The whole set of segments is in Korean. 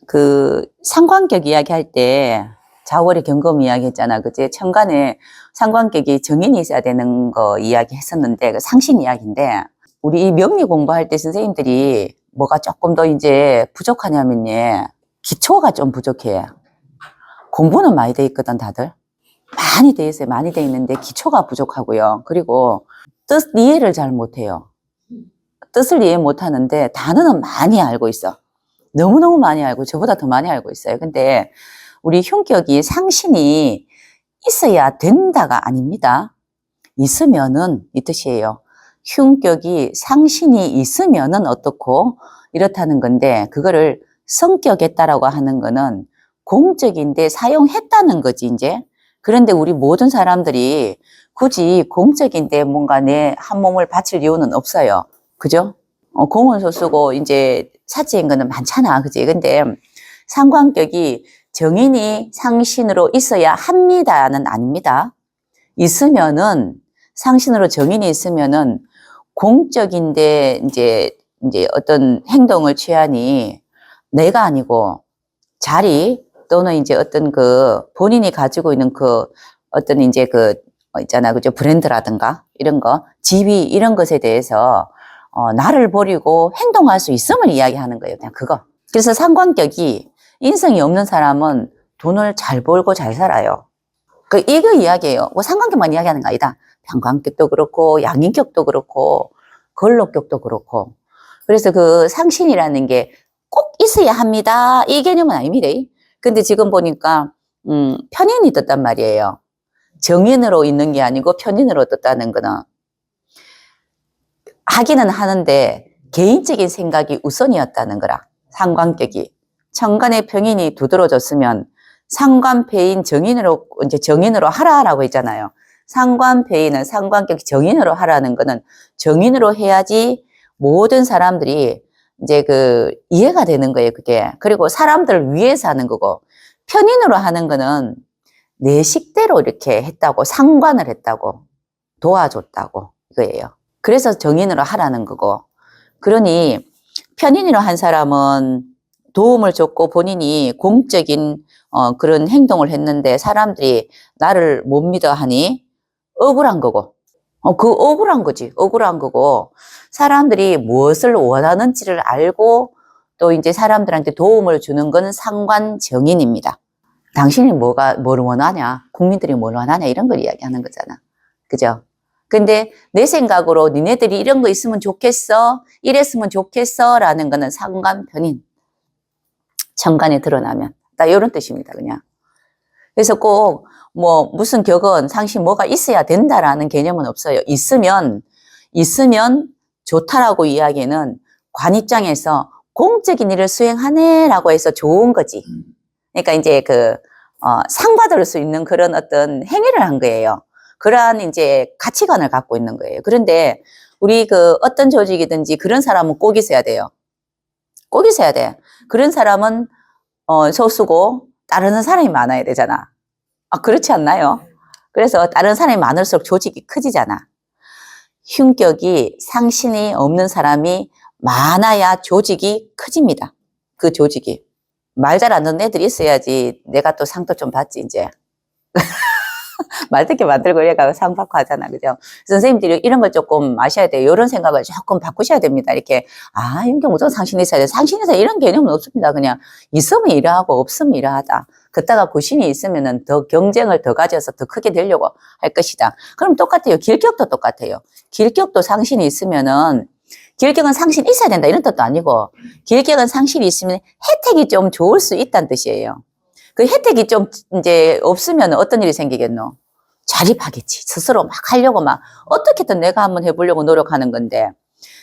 그 상관격 이야기할 때 좌월의 경금 이야기 했잖아. 그치? 천간에 상관격이 정인이 있어야 되는 거 이야기 했었는데, 그 상신 이야기인데, 우리 이 명리 공부할 때 선생님들이 뭐가 조금 더 이제 부족하냐면, 기초가 좀 부족해. 공부는 많이 돼 있거든, 다들. 많이 돼 있어요. 많이 돼 있는데 기초가 부족하고요. 그리고 뜻 이해를 잘 못해요. 뜻을 이해 못하는데 단어는 많이 알고 있어. 너무너무 많이 알고 저보다 더 많이 알고 있어요. 근데 우리 흉격이 상신이 있어야 된다가 아닙니다. 있으면은 이 뜻이에요. 흉격이 상신이 있으면은 어떻고 이렇다는 건데, 그거를 성격했다라고 하는 거는 공적인데 사용했다는 거지 이제. 그런데 우리 모든 사람들이 굳이 공적인데 뭔가 내 한 몸을 바칠 이유는 없어요. 그죠? 공원서 쓰고 이제 사치인 거는 많잖아. 그지? 근데 상관격이 정인이 상신으로 있어야 합니다는 아닙니다. 있으면은, 상신으로 정인이 있으면은 공적인데 이제 어떤 행동을 취하니 내가 아니고 자리 또는 이제 어떤 그 본인이 가지고 있는 그 어떤 이제 그 있잖아. 그죠? 브랜드라든가 이런 거, 지위 이런 것에 대해서 나를 버리고 행동할 수 있음을 이야기하는 거예요. 그냥 그거. 그래서 상관격이 인성이 없는 사람은 돈을 잘 벌고 잘 살아요. 이거 이야기예요. 뭐 상관격만 이야기하는 거 아니다. 편관격도 그렇고 양인격도 그렇고 걸록격도 그렇고. 그래서 그 상신이라는 게 꼭 있어야 합니다. 이 개념은 아닙니다. 근데 지금 보니까 편인이 떴단 말이에요. 정인으로 있는 게 아니고 편인으로 떴다는 거는, 하기는 하는데 개인적인 생각이 우선이었다는 거라. 상관격이 천간의 평인이 두드러졌으면 상관패인 정인으로 이제 정인으로 하라라고 했잖아요. 상관패인은 상관격 정인으로 하라는 거는 정인으로 해야지 모든 사람들이 이제 그 이해가 되는 거예요, 그게. 그리고 사람들을 위해서 하는 거고, 편인으로 하는 거는 내 식대로 이렇게 했다고, 상관을 했다고, 도와줬다고 이거예요. 그래서 정인으로 하라는 거고. 그러니 편인으로 한 사람은 도움을 줬고 본인이 공적인 그런 행동을 했는데 사람들이 나를 못 믿어 하니 억울한 거고, 그 억울한 거지. 억울한 거고, 사람들이 무엇을 원하는지를 알고 또 이제 사람들한테 도움을 주는 건 상관정인입니다. 당신이 뭘 원하냐? 국민들이 뭘 원하냐? 이런 걸 이야기하는 거잖아. 그죠? 근데 내 생각으로 니네들이 이런 거 있으면 좋겠어? 이랬으면 좋겠어? 라는 거는 상관편인. 천간에 드러나면. 딱 이런 뜻입니다, 그냥. 그래서 꼭 뭐 무슨 격은 상신 뭐가 있어야 된다라는 개념은 없어요. 있으면 좋다라고 이야기는 관 입장에서 공적인 일을 수행하네라고 해서 좋은 거지. 그러니까 이제 상 받을 수 있는 그런 어떤 행위를 한 거예요. 그러한 이제 가치관을 갖고 있는 거예요. 그런데 우리 어떤 조직이든지 그런 사람은 꼭 있어야 돼요. 꼭 있어야 돼. 그런 사람은 소수고 따르는 사람이 많아야 되잖아. 그렇지 않나요? 그래서 다른 사람이 많을수록 조직이 커지잖아. 흉격이 상신이 없는 사람이 많아야 조직이 커집니다. 그 조직이. 말 잘 안 듣는 애들이 있어야지 내가 또 상도 좀 받지, 이제. 말 듣게 만들고 얘가 상 받고 하잖아. 그죠? 선생님들이 이런 걸 조금 아셔야 돼요. 이런 생각을 조금 바꾸셔야 됩니다. 이렇게, 흉격 무조건 상신이 있어야 돼. 상신이 있어야 이런 개념은 없습니다. 그냥 있으면 이러하고 없으면 이러하다. 그따가 구신이 있으면은 더 경쟁을 더 가져서 더 크게 되려고 할 것이다. 그럼 똑같아요. 길격도 똑같아요. 길격도 상신이 있으면은, 길격은 상신이 있어야 된다 이런 뜻도 아니고, 길격은 상신이 있으면 혜택이 좀 좋을 수 있다는 뜻이에요. 그 혜택이 좀 이제 없으면 어떤 일이 생기겠노? 자립하겠지. 스스로 막 하려고 막 어떻게든 내가 한번 해보려고 노력하는 건데,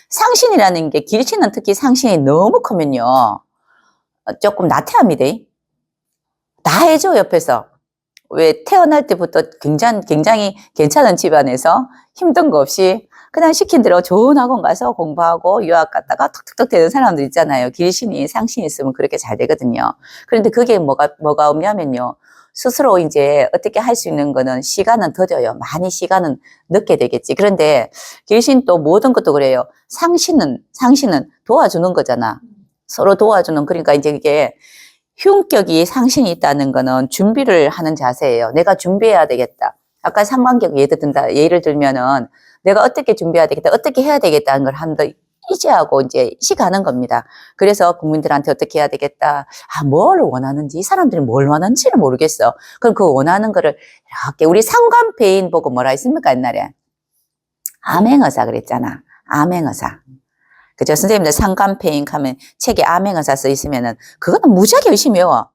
상신이라는 게, 길신은 특히 상신이 너무 크면요 조금 나태합니다. 다 해줘 옆에서. 왜 태어날 때부터 굉장히 괜찮은 집안에서 힘든 거 없이 그냥 시킨 대로 좋은 학원 가서 공부하고 유학 갔다가 툭툭툭 되는 사람들 있잖아요. 길신이 상신이 있으면 그렇게 잘 되거든요. 그런데 그게 뭐가 없냐면요, 스스로 이제 어떻게 할 수 있는 거는 시간은 더뎌요. 많이 시간은 늦게 되겠지. 그런데 길신 또 모든 것도 그래요. 상신은 도와주는 거잖아. 서로 도와주는. 그러니까 이제 이게 흉격이 상신이 있다는 거는 준비를 하는 자세예요. 내가 준비해야 되겠다. 아까 상관격 예를 들면은 내가 어떻게 준비해야 되겠다, 어떻게 해야 되겠다는 걸 한 더 이제하고 이제 시가는 겁니다. 그래서 국민들한테 어떻게 해야 되겠다. 뭘 원하는지, 이 사람들이 뭘 원하는지를 모르겠어. 그럼 그 원하는 거를 이렇게 우리 상관페인 보고 뭐라 했습니까, 옛날에? 암행어사 그랬잖아. 암행어사. 그죠? 선생님들 상관페인 하면 책에 암행어사 써 있으면은 그거는 무지하게 열심히 외워.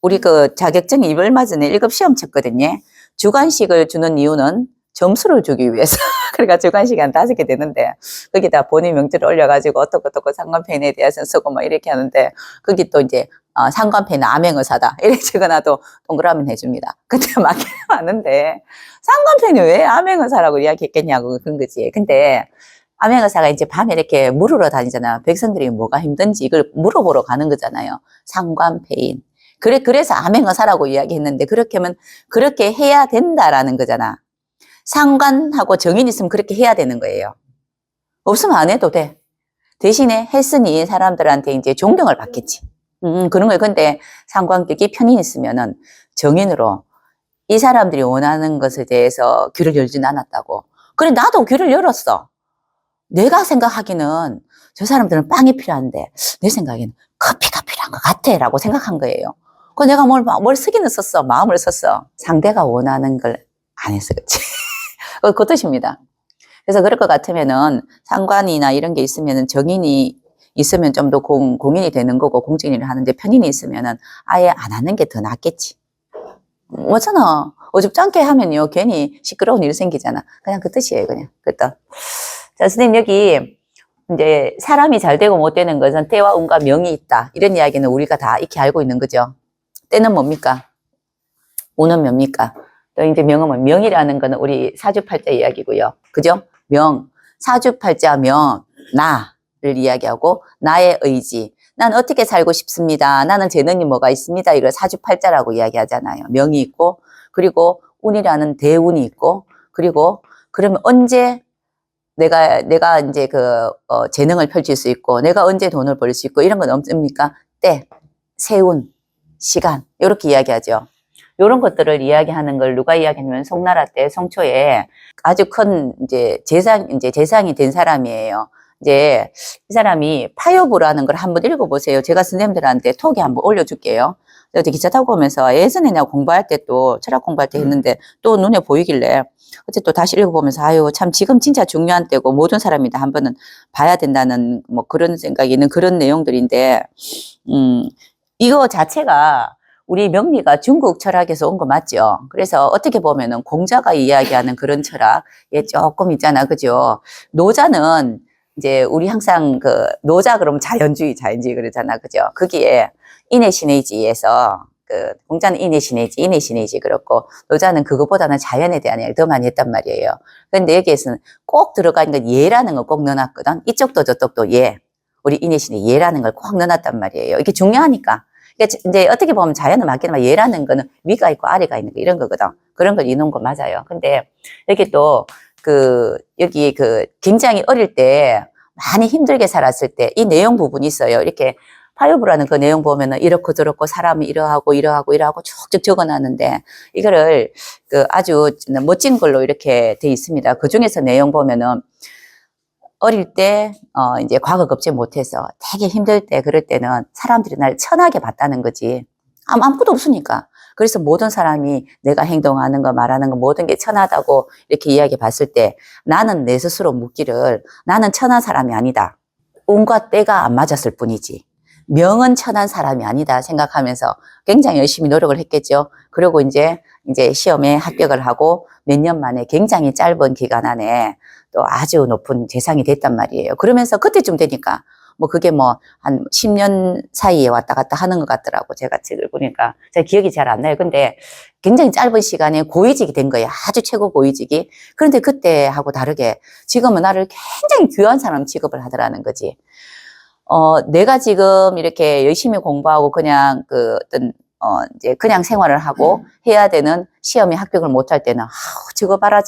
우리 그 자격증 얼마 전에 1급 시험 쳤거든요. 주관식을 주는 이유는 점수를 주기 위해서. 그러니까 주관식이 한 5개 되는데, 거기다 본인 명제를 올려가지고 어떻고 상관페인에 대해서 쓰고 뭐 이렇게 하는데, 거기 또 이제, 상관페인은 암행어사다. 이렇게 적어놔도 동그라미 해줍니다. 근데 맞긴 맞는데, 상관페인이 왜 암행어사라고 이야기했겠냐고 그런 거지. 근데, 암행어사가 이제 밤에 이렇게 물으러 다니잖아. 백성들이 뭐가 힘든지 이걸 물어보러 가는 거잖아요. 상관페인. 그래서 암행어사라고 이야기했는데, 그렇게 하면, 그렇게 해야 된다라는 거잖아. 상관하고 정인 있으면 그렇게 해야 되는 거예요. 없으면 안 해도 돼. 대신에 했으니 사람들한테 이제 존경을 받겠지. 그런 거예요. 근데 상관격이 편인 있으면은 정인으로 이 사람들이 원하는 것에 대해서 귀를 열진 않았다고. 그래, 나도 귀를 열었어. 내가 생각하기는 저 사람들은 빵이 필요한데 내 생각에는 커피가 필요한 것 같아 라고 생각한 거예요. 그 내가 뭘 쓰기는 썼어. 마음을 썼어. 상대가 원하는 걸 안 했어. 그치? 그 뜻입니다. 그래서 그럴 것 같으면은 상관이나 이런 게 있으면은 정인이 있으면 좀 더 공인이 되는 거고 공직인을 하는데 편인이 있으면은 아예 안 하는 게 더 낫겠지. 뭐잖아. 어줍잖게 하면요 괜히 시끄러운 일 생기잖아. 그냥 그 뜻이에요. 그냥 그 뜻. 자, 선생님 여기 이제 사람이 잘 되고 못 되는 것은 때와 운과 명이 있다. 이런 이야기는 우리가 다 익히 알고 있는 거죠. 때는 뭡니까? 운은 뭡니까? 또 이제 명은 명이라는 거는 우리 사주팔자 이야기고요. 그죠? 명, 사주팔자 명, 나를 이야기하고 나의 의지. 난 어떻게 살고 싶습니다. 나는 재능이 뭐가 있습니다. 이걸 사주팔자라고 이야기하잖아요. 명이 있고 그리고 운이라는 대운이 있고 그리고 그러면 언제 내가 이제 재능을 펼칠 수 있고 내가 언제 돈을 벌 수 있고 이런 건 없습니까? 때, 세운, 시간 이렇게 이야기하죠. 이런 것들을 이야기하는 걸 누가 이야기하냐면 송나라 때 송초에 아주 큰 이제 재상이 된 사람이에요. 이제 이 사람이 파요부라는 걸 한번 읽어보세요. 제가 선생님들한테 톡에 한번 올려줄게요. 어제 기차 타고 오면서 예전에 내가 공부할 때 또 철학 공부할 때 했는데 또 눈에 보이길래 어제 또 다시 읽어보면서 아유 참 지금 진짜 중요한 때고 모든 사람이 다 한 번은 봐야 된다는 뭐 그런 생각이 있는 그런 내용들인데 이거 자체가 우리 명리가 중국 철학에서 온 거 맞죠? 그래서 어떻게 보면은 공자가 이야기하는 그런 철학에 조금 있잖아. 그죠? 노자는 이제 우리 항상 노자 그러면 자연주의 그러잖아. 그죠? 거기에 인해신의지에서 공자는 인해신의지 그렇고 노자는 그것보다는 자연에 대한 이야기를 더 많이 했단 말이에요. 그런데 여기에서는 꼭 들어가 있는 건 예라는 걸 꼭 넣어놨거든. 이쪽도 저쪽도 예. 우리 인해신의 예라는 걸 꼭 넣어놨단 말이에요. 이게 중요하니까. 그러니까 이제 어떻게 보면 자연은 맞기는 예라는 거는 위가 있고 아래가 있는 거 이런 거거든. 그런 걸 이놓은 거 맞아요. 근데 여기 또 여기 굉장히 어릴 때 많이 힘들게 살았을 때 이 내용 부분이 있어요. 이렇게 파요브라는 그 내용 보면은 이렇고 저렇고 사람이 이러하고 쭉쭉 적어놨는데 이거를 아주 멋진 걸로 이렇게 돼 있습니다. 그 중에서 내용 보면은 어릴 때, 이제 과거 급제 못해서 되게 힘들 때, 그럴 때는 사람들이 날 천하게 봤다는 거지. 아무것도 없으니까. 그래서 모든 사람이 내가 행동하는 거, 말하는 거, 모든 게 천하다고 이렇게 이야기 봤을 때 나는 내 스스로 묻기를 나는 천한 사람이 아니다. 운과 때가 안 맞았을 뿐이지. 명은 천한 사람이 아니다 생각하면서 굉장히 열심히 노력을 했겠죠. 그리고 이제 시험에 합격을 하고 몇 년 만에 굉장히 짧은 기간 안에 또 아주 높은 재상이 됐단 말이에요. 그러면서 그때쯤 되니까 뭐 그게 뭐 한 10년 사이에 왔다 갔다 하는 것 같더라고. 제가 책을 보니까. 제가 기억이 잘 안 나요. 근데 굉장히 짧은 시간에 고위직이 된 거예요. 아주 최고 고위직이. 그런데 그때하고 다르게 지금은 나를 굉장히 귀한 사람 취급을 하더라는 거지. 내가 지금 이렇게 열심히 공부하고 그냥 이제 그냥 생활을 하고 해야 되는 시험에 합격을 못할 때는, 저거 봐라.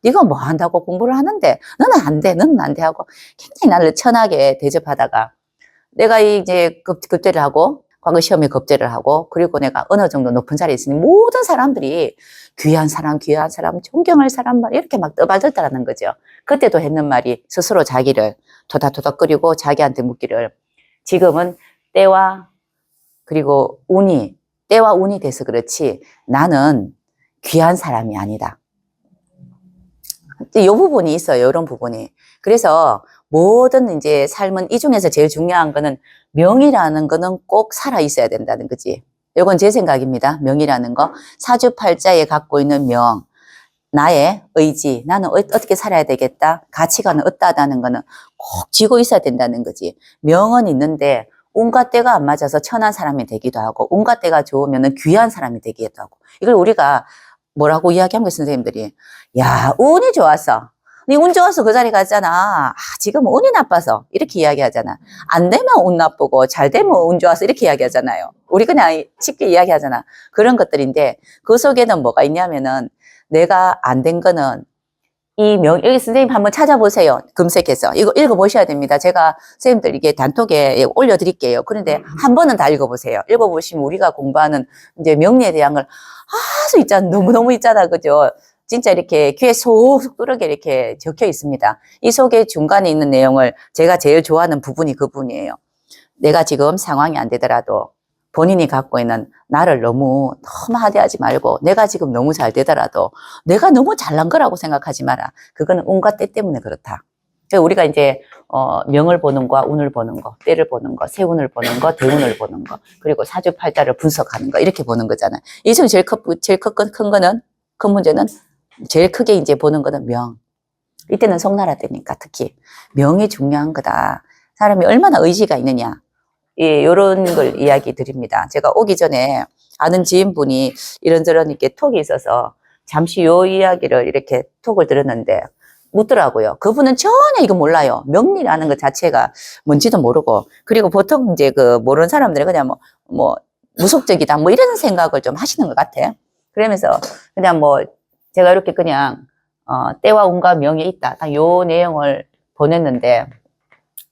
네가 뭐 한다고 공부를 하는데, 너는 안 돼 하고 굉장히 나를 천하게 대접하다가 내가 이제 급제를 하고 과거 시험에 급제를 하고, 그리고 내가 어느 정도 높은 자리에 있으니 모든 사람들이 귀한 사람, 존경할 사람, 이렇게 막 떠받들다라는 거죠. 그때도 했는 말이 스스로 자기를 토닥토닥거리고 자기한테 묻기를, 지금은 때와 그리고 때와 운이 돼서 그렇지 나는 귀한 사람이 아니다. 이 부분이 있어요. 이런 부분이. 그래서 모든 이제 삶은 이 중에서 제일 중요한 거는 명이라는 거는 꼭 살아 있어야 된다는 거지. 이건 제 생각입니다. 명이라는 거. 사주팔자에 갖고 있는 명, 나의 의지, 나는 어떻게 살아야 되겠다, 가치관은 어떠하다는 거는 꼭 쥐고 있어야 된다는 거지. 명은 있는데 운과 때가 안 맞아서 천한 사람이 되기도 하고, 운과 때가 좋으면 귀한 사람이 되기도 하고. 이걸 우리가 뭐라고 이야기한 거예요, 선생님들이. 야, 운이 좋았어. 네 운 좋아서 그 자리 갔잖아. 지금 운이 나빠서. 이렇게 이야기하잖아. 안 되면 운 나쁘고, 잘 되면 운 좋아서. 이렇게 이야기하잖아요. 우리 그냥 쉽게 이야기하잖아. 그런 것들인데, 그 속에는 뭐가 있냐면은, 내가 안 된 거는, 여기 선생님 한번 찾아보세요. 검색해서. 이거 읽어보셔야 됩니다. 제가 선생님들 이게 단톡에 올려드릴게요. 그런데 한 번은 다 읽어보세요. 읽어보시면 우리가 공부하는 이제 명리에 대한 걸 아주 있잖아. 너무너무 있잖아. 그죠? 진짜 이렇게 귀에 속속 들어게 이렇게 적혀 있습니다. 이 속에 중간에 있는 내용을 제가 제일 좋아하는 부분이 그 부분이에요. 내가 지금 상황이 안 되더라도 본인이 갖고 있는 나를 너무 하대하지 말고, 내가 지금 너무 잘 되더라도 내가 너무 잘난 거라고 생각하지 마라. 그거는 운과 때 때문에 그렇다. 우리가 이제 명을 보는 거, 운을 보는 거, 때를 보는 거, 세운을 보는 거, 대운을 보는 거, 그리고 사주팔자를 분석하는 거, 이렇게 보는 거잖아요. 이 중에 제일 큰 거는, 큰 문제는 제일 크게 이제 보는 거는 명. 이때는 송나라 때니까 특히 명이 중요한 거다. 사람이 얼마나 의지가 있느냐. 요런 걸 이야기 드립니다. 제가 오기 전에 아는 지인분이 이런저런 이렇게 톡이 있어서 잠시 요 이야기를 이렇게 톡을 들었는데 묻더라고요. 그분은 전혀 이거 몰라요. 명리라는 것 자체가 뭔지도 모르고, 그리고 보통 이제 모르는 사람들이 그냥 무속적이다 이런 생각을 좀 하시는 것 같아. 그러면서 그냥 제가 이렇게 그냥 때와 운과 명이 있다, 딱 요 내용을 보냈는데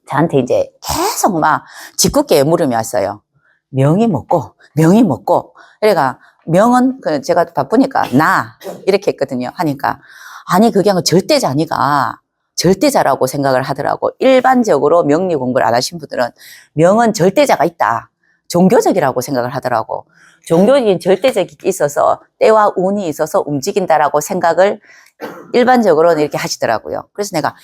저한테 이제 계속 막 짓궂게 물음이 왔어요. 명이 뭐고 그러니까 명은 제가 바쁘니까 나 이렇게 했거든요. 하니까 아니 그게 절대자니까 절대자라고 생각을 하더라고. 일반적으로 명리 공부를 안 하신 분들은 명은 절대자가 있다, 종교적이라고 생각을 하더라고. 종교적인 절대적이 있어서 때와 운이 있어서 움직인다라고 생각을 일반적으로는 이렇게 하시더라고요. 그래서 내가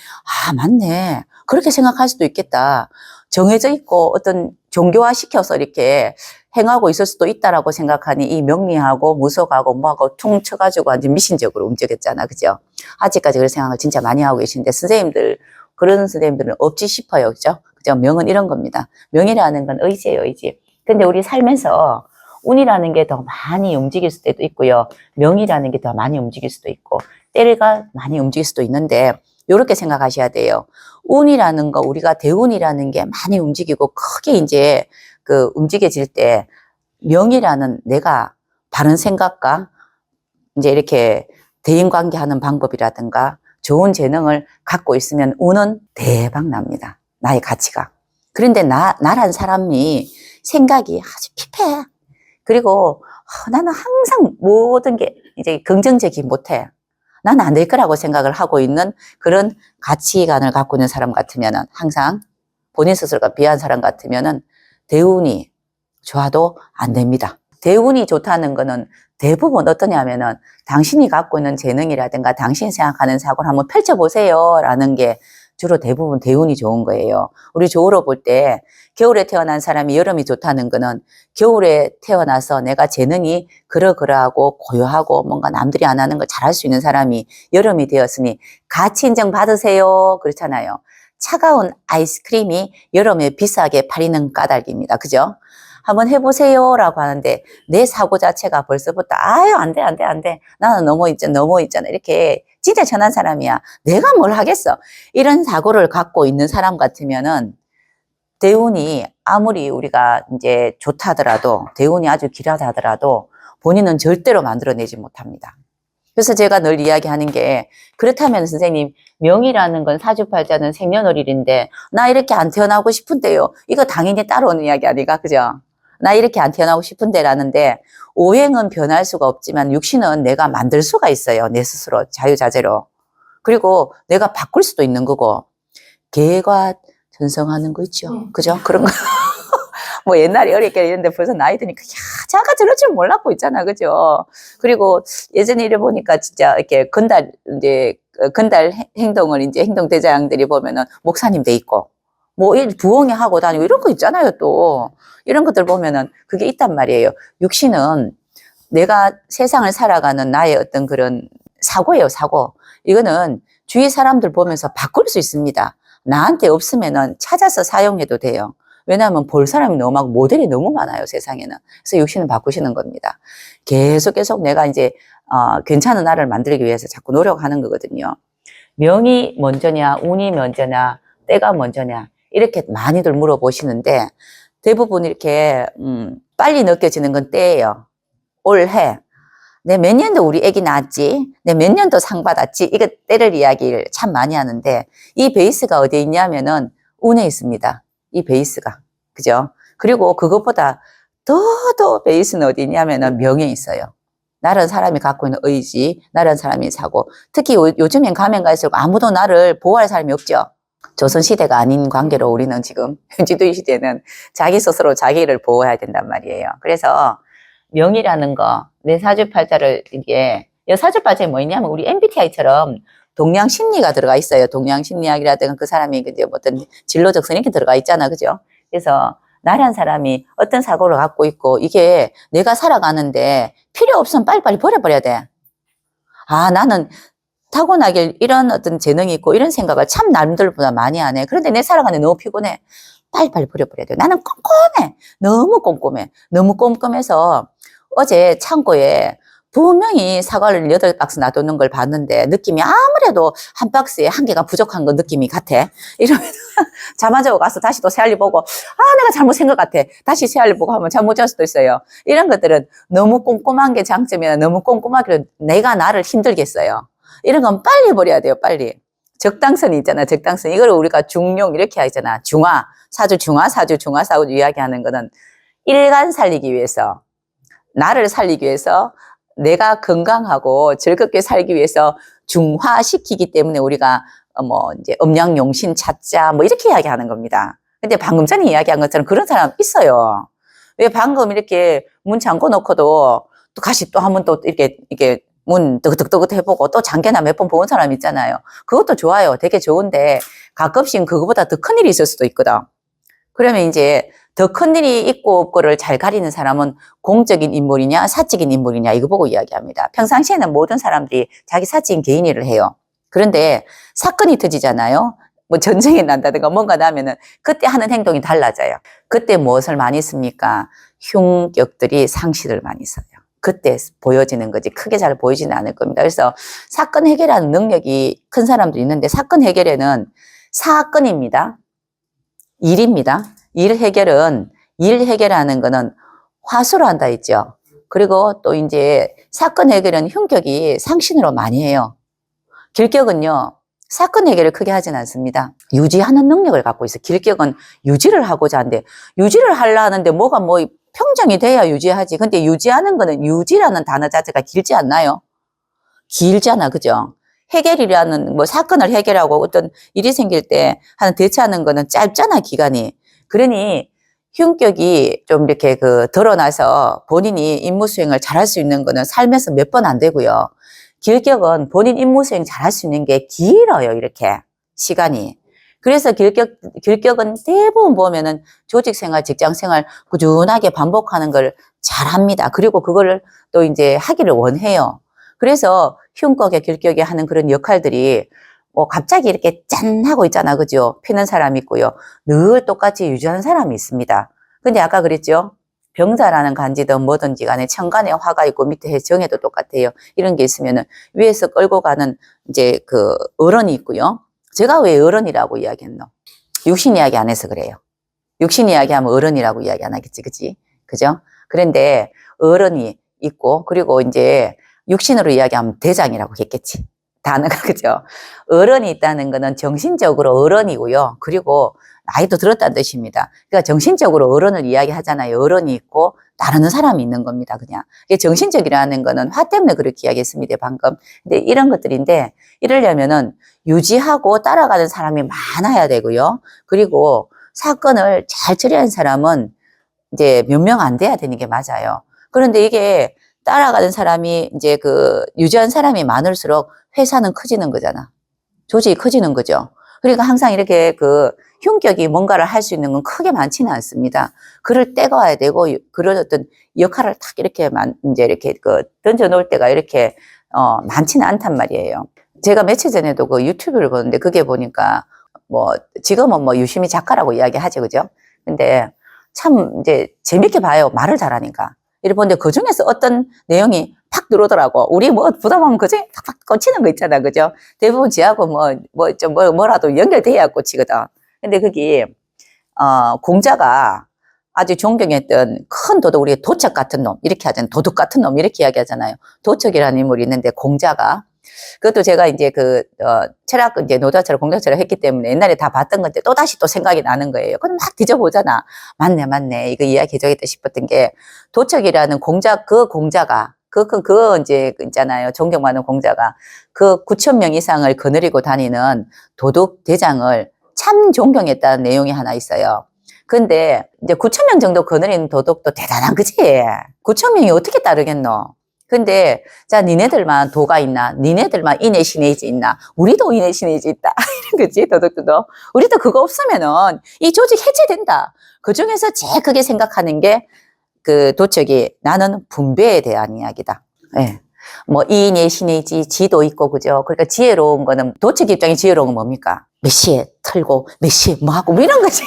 맞네, 그렇게 생각할 수도 있겠다. 정해져 있고 어떤 종교화 시켜서 이렇게 행하고 있을 수도 있다라고 생각하니 이 명리하고 무속하고 뭐하고 퉁쳐가지고 완전 미신적으로 움직였잖아. 그죠? 아직까지 그런 생각을 진짜 많이 하고 계신데 그런 선생님들은 없지 싶어요. 그죠? 그죠? 명은 이런 겁니다. 명이라는 건 의지예요, 의지. 근데 우리 살면서 운이라는 게 더 많이 움직일 수도 있고요. 명이라는 게 더 많이 움직일 수도 있고, 때가 많이 움직일 수도 있는데, 이렇게 생각하셔야 돼요. 운이라는 거, 우리가 대운이라는 게 많이 움직이고 크게 이제 움직여질 때, 명이라는 내가 바른 생각과 이제 이렇게 대인관계하는 방법이라든가 좋은 재능을 갖고 있으면 운은 대박 납니다. 나의 가치가. 그런데 나란 사람이 생각이 아주 피폐해. 그리고 나는 항상 모든 게 이제 긍정적이 못해. 나는 안 될 거라고 생각을 하고 있는 그런 가치관을 갖고 있는 사람 같으면은, 항상 본인 스스로가 비한 사람 같으면은 대운이 좋아도 안 됩니다. 대운이 좋다는 거는 대부분 어떠냐면은 당신이 갖고 있는 재능이라든가 당신이 생각하는 사고를 한번 펼쳐보세요 라는 게 주로 대부분 대운이 좋은 거예요. 우리 조로 볼 때 겨울에 태어난 사람이 여름이 좋다는 거는 겨울에 태어나서 내가 재능이 그러하고 고요하고 뭔가 남들이 안 하는 걸 잘할 수 있는 사람이 여름이 되었으니 가치 인정 받으세요 그렇잖아요. 차가운 아이스크림이 여름에 비싸게 팔리는 까닭입니다. 그죠? 한번 해보세요 라고 하는데 내 사고 자체가 벌써부터 아유 안 돼 나는 넘어 있잖아 이렇게 진짜 천한 사람이야, 내가 뭘 하겠어, 이런 사고를 갖고 있는 사람 같으면은 대운이 아무리 우리가 이제 좋다 하더라도, 대운이 아주 길하다 하더라도 본인은 절대로 만들어내지 못합니다. 그래서 제가 늘 이야기하는 게, 그렇다면 선생님 명이라는 건 사주팔자는 생년월일인데 나 이렇게 안 태어나고 싶은데요, 이거 당연히 따라오는 이야기 아니가, 그죠? 나 이렇게 안 태어나고 싶은데 라는데 오행은 변할 수가 없지만 육신은 내가 만들 수가 있어요. 내 스스로 자유자재로. 그리고 내가 바꿀 수도 있는 거고 개가 전성하는 거 있죠. 그죠? 그런 거. 뭐 옛날에 어렵게 이랬는데 벌써 나이 드니까 야 자가 저럴 줄 몰랐고 있잖아. 그죠? 그리고 예전에 이래 보니까 진짜 이렇게 건달 행동을 이제 행동대장들이 보면은 목사님 돼 있고 뭐 부엉이 하고 다니고 이런 거 있잖아요. 또 이런 것들 보면은 그게 있단 말이에요. 육신은 내가 세상을 살아가는 나의 어떤 그런 사고예요. 사고. 이거는 주위 사람들 보면서 바꿀 수 있습니다. 나한테 없으면은 찾아서 사용해도 돼요. 왜냐하면 볼 사람이 너무 많고 모델이 너무 많아요. 세상에는. 그래서 육신을 바꾸시는 겁니다. 계속 내가 이제 괜찮은 나를 만들기 위해서 자꾸 노력하는 거거든요. 명이 먼저냐 운이 먼저냐 때가 먼저냐 이렇게 많이들 물어보시는데 대부분 이렇게 빨리 느껴지는 건 때예요. 올해 내 몇 년도 우리 애기 낳았지, 내 몇 년도 상 받았지, 이거 때를 이야기를 참 많이 하는데 이 베이스가 어디에 있냐면은 운에 있습니다. 이 베이스가. 그죠? 그리고 그것보다 더 베이스는 어디 있냐면은 명에 있어요. 나라는 사람이 갖고 있는 의지, 나라는 사람이 사고, 특히 요즘엔 가면 갈수록 아무도 나를 보호할 사람이 없죠. 조선시대가 아닌 관계로 우리는 지금 현지주의 시대는 자기 스스로 자기를 보호해야 된단 말이에요. 그래서 명이라는 거, 내 사주팔자를 이게 사주팔자에 뭐 있냐면 우리 MBTI처럼 동양심리가 들어가 있어요. 동양심리학이라든가 그 사람이 이제 어떤 진로적 선이 들어가 있잖아. 그죠? 그래서 나란 사람이 어떤 사고를 갖고 있고 이게 내가 살아가는데 필요 없으면 빨리빨리 버려버려야 돼. 아, 나는 타고나길 이런 어떤 재능이 있고 이런 생각을 참 남들보다 많이 하네. 그런데 내 살아가는데 너무 피곤해. 빨리빨리 버려버려야 돼. 나는 꼼꼼해. 너무 꼼꼼해. 너무 꼼꼼해서 어제 창고에 분명히 사과를 8박스 놔두는 걸 봤는데 느낌이 아무래도 한 박스에 한 개가 부족한 거 느낌이 같아. 이러면 잠 안 자고 가서 다시 또 새알리 보고 내가 잘못 생각 같아. 다시 새알리 보고 하면 잠 못 잘 수도 있어요. 이런 것들은 너무 꼼꼼한 게 장점이나 너무 꼼꼼하게 내가 나를 힘들겠어요. 이런 건 빨리 버려야 돼요. 빨리. 적당선이 있잖아. 적당선. 이걸 우리가 중용 이렇게 하잖아. 중화, 사주 중화, 사주 중화, 사주 이야기하는 거는 일간 살리기 위해서 나를 살리기 위해서 내가 건강하고 즐겁게 살기 위해서 중화시키기 때문에 우리가 뭐 이제 음양용신 찾자 뭐 이렇게 이야기하는 겁니다. 근데 방금 전에 이야기한 것처럼 그런 사람 있어요. 왜 방금 이렇게 문 잠궈 놓고도 또 다시 또 한번 또 이렇게 문 뜨긋뜨긋 해보고 또 잠겨나 몇 번 본 사람 있잖아요. 그것도 좋아요. 되게 좋은데 가끔씩 그거보다 더 큰 일이 있을 수도 있거든. 그러면 이제 더 큰 일이 있고 없고를 잘 가리는 사람은 공적인 인물이냐 사적인 인물이냐 이거 보고 이야기합니다. 평상시에는 모든 사람들이 자기 사적인 개인 일을 해요. 그런데 사건이 터지잖아요. 뭐 전쟁이 난다든가 뭔가 나면은 그때 하는 행동이 달라져요. 그때 무엇을 많이 씁니까? 흉격들이 상실을 많이 써요. 그때 보여지는 거지 크게 잘 보이지는 않을 겁니다. 그래서 사건 해결하는 능력이 큰 사람도 있는데 사건 해결에는 사건입니다. 일입니다. 일 해결하는 거는 화수로 한다 했죠. 그리고 또 이제 사건 해결은 흉격이 상신으로 많이 해요. 길격은요, 사건 해결을 크게 하진 않습니다. 유지하는 능력을 갖고 있어요. 길격은 유지를 하고자 하는데, 유지를 하려 하는데 뭐가 뭐 평정이 돼야 유지하지. 근데 유지하는 거는 유지라는 단어 자체가 길지 않나요? 길잖아. 그죠? 해결이라는 뭐 사건을 해결하고 어떤 일이 생길 때 하는 대처하는 거는 짧잖아. 기간이. 그러니 흉격이 좀 이렇게 드러나서 본인이 임무 수행을 잘할 수 있는 거는 삶에서 몇 번 안 되고요. 길격은 본인 임무 수행 잘할 수 있는 게 길어요. 이렇게 시간이. 그래서 길격은 대부분 보면은 조직생활, 직장생활 꾸준하게 반복하는 걸 잘합니다. 그리고 그거를 또 이제 하기를 원해요. 그래서 흉격에 길격에 하는 그런 역할들이 뭐 갑자기 이렇게 짠 하고 있잖아. 그죠? 피는 사람이 있고요. 늘 똑같이 유지하는 사람이 있습니다. 근데 아까 그랬죠? 병자라는 간지든 뭐든지 간에 천간에 화가 있고 밑에 정에도 똑같아요. 이런 게 있으면은 위에서 끌고 가는 이제 어른이 있고요. 제가 왜 어른이라고 이야기했노? 육신 이야기 안 해서 그래요. 육신 이야기하면 어른이라고 이야기 안 하겠지. 그치? 그죠? 그런데 어른이 있고 그리고 이제 육신으로 이야기하면 대장이라고 했겠지. 단어가 그죠? 어른이 있다는 거는 정신적으로 어른이고요. 그리고 나이도 들었다는 뜻입니다. 그러니까 정신적으로 어른을 이야기하잖아요. 어른이 있고 따르는 사람이 있는 겁니다. 그냥. 이게 정신적이라는 거는 화 때문에 그렇게 이야기했습니다. 방금. 근데 이런 것들인데 이러려면은 유지하고 따라가는 사람이 많아야 되고요. 그리고 사건을 잘 처리하는 사람은 이제 몇 명 안 돼야 되는 게 맞아요. 그런데 이게 따라가는 사람이 이제 그 유지한 사람이 많을수록 회사는 커지는 거잖아. 조직이 커지는 거죠. 그러니까 항상 이렇게 그 흉격이 뭔가를 할 수 있는 건 크게 많지는 않습니다. 그를 떼가야 되고 그런 어떤 역할을 탁 이렇게 이제 이렇게 그 던져 놓을 때가 이렇게 많지는 않단 말이에요. 제가 며칠 전에도 그 유튜브를 보는데 그게 보니까 뭐 지금은 뭐 유심히 작가라고 이야기하죠, 그죠? 근데 참 이제 재밌게 봐요. 말을 잘하니까. 이렇게 보는데 그 중에서 어떤 내용이 팍 들어오더라고. 우리 뭐 부담하면 그 중에 팍팍 꽂히는 거 있잖아, 그죠? 대부분 지하고 뭐라도 연결돼야 꽂히거든. 근데 거기 공자가 아주 존경했던 큰 도덕, 우리 도척 같은 놈 이렇게 하잖아요. 도둑 같은 놈 이렇게 이야기하잖아요. 도척이라는 인물이 있는데 공자가 그것도 제가 이제 철학, 이제 노자철학, 공자철학 했기 때문에 옛날에 다 봤던 건데 또다시 또 생각이 나는 거예요. 그럼 막 뒤져보잖아. 맞네. 이거 이야기해줘야겠다 싶었던 게 도척이라는 그 공자가, 이제 있잖아요. 존경받는 공자가 그 9,000명 이상을 거느리고 다니는 도둑 대장을 참 존경했다는 내용이 하나 있어요. 근데 이제 9,000명 정도 거느리는 도둑도 대단한 거지. 9,000명이 어떻게 따르겠노? 근데 자 니네들만 도가 있나? 니네들만 이내시내지 있나? 우리도 이내시내지 있다. 이런 거지 도덕도. 우리도 그거 없으면은 이 조직 해체된다. 그중에서 제일 크게 생각하는 게 그 도척이 나는 분배에 대한 이야기다. 예. 뭐 이내시내지 지도 있고 그죠? 그러니까 지혜로운 거는 도척 입장에 지혜로운 건 뭡니까? 몇 시에 털고 몇 시에 뭐 하고 뭐 이런 거지.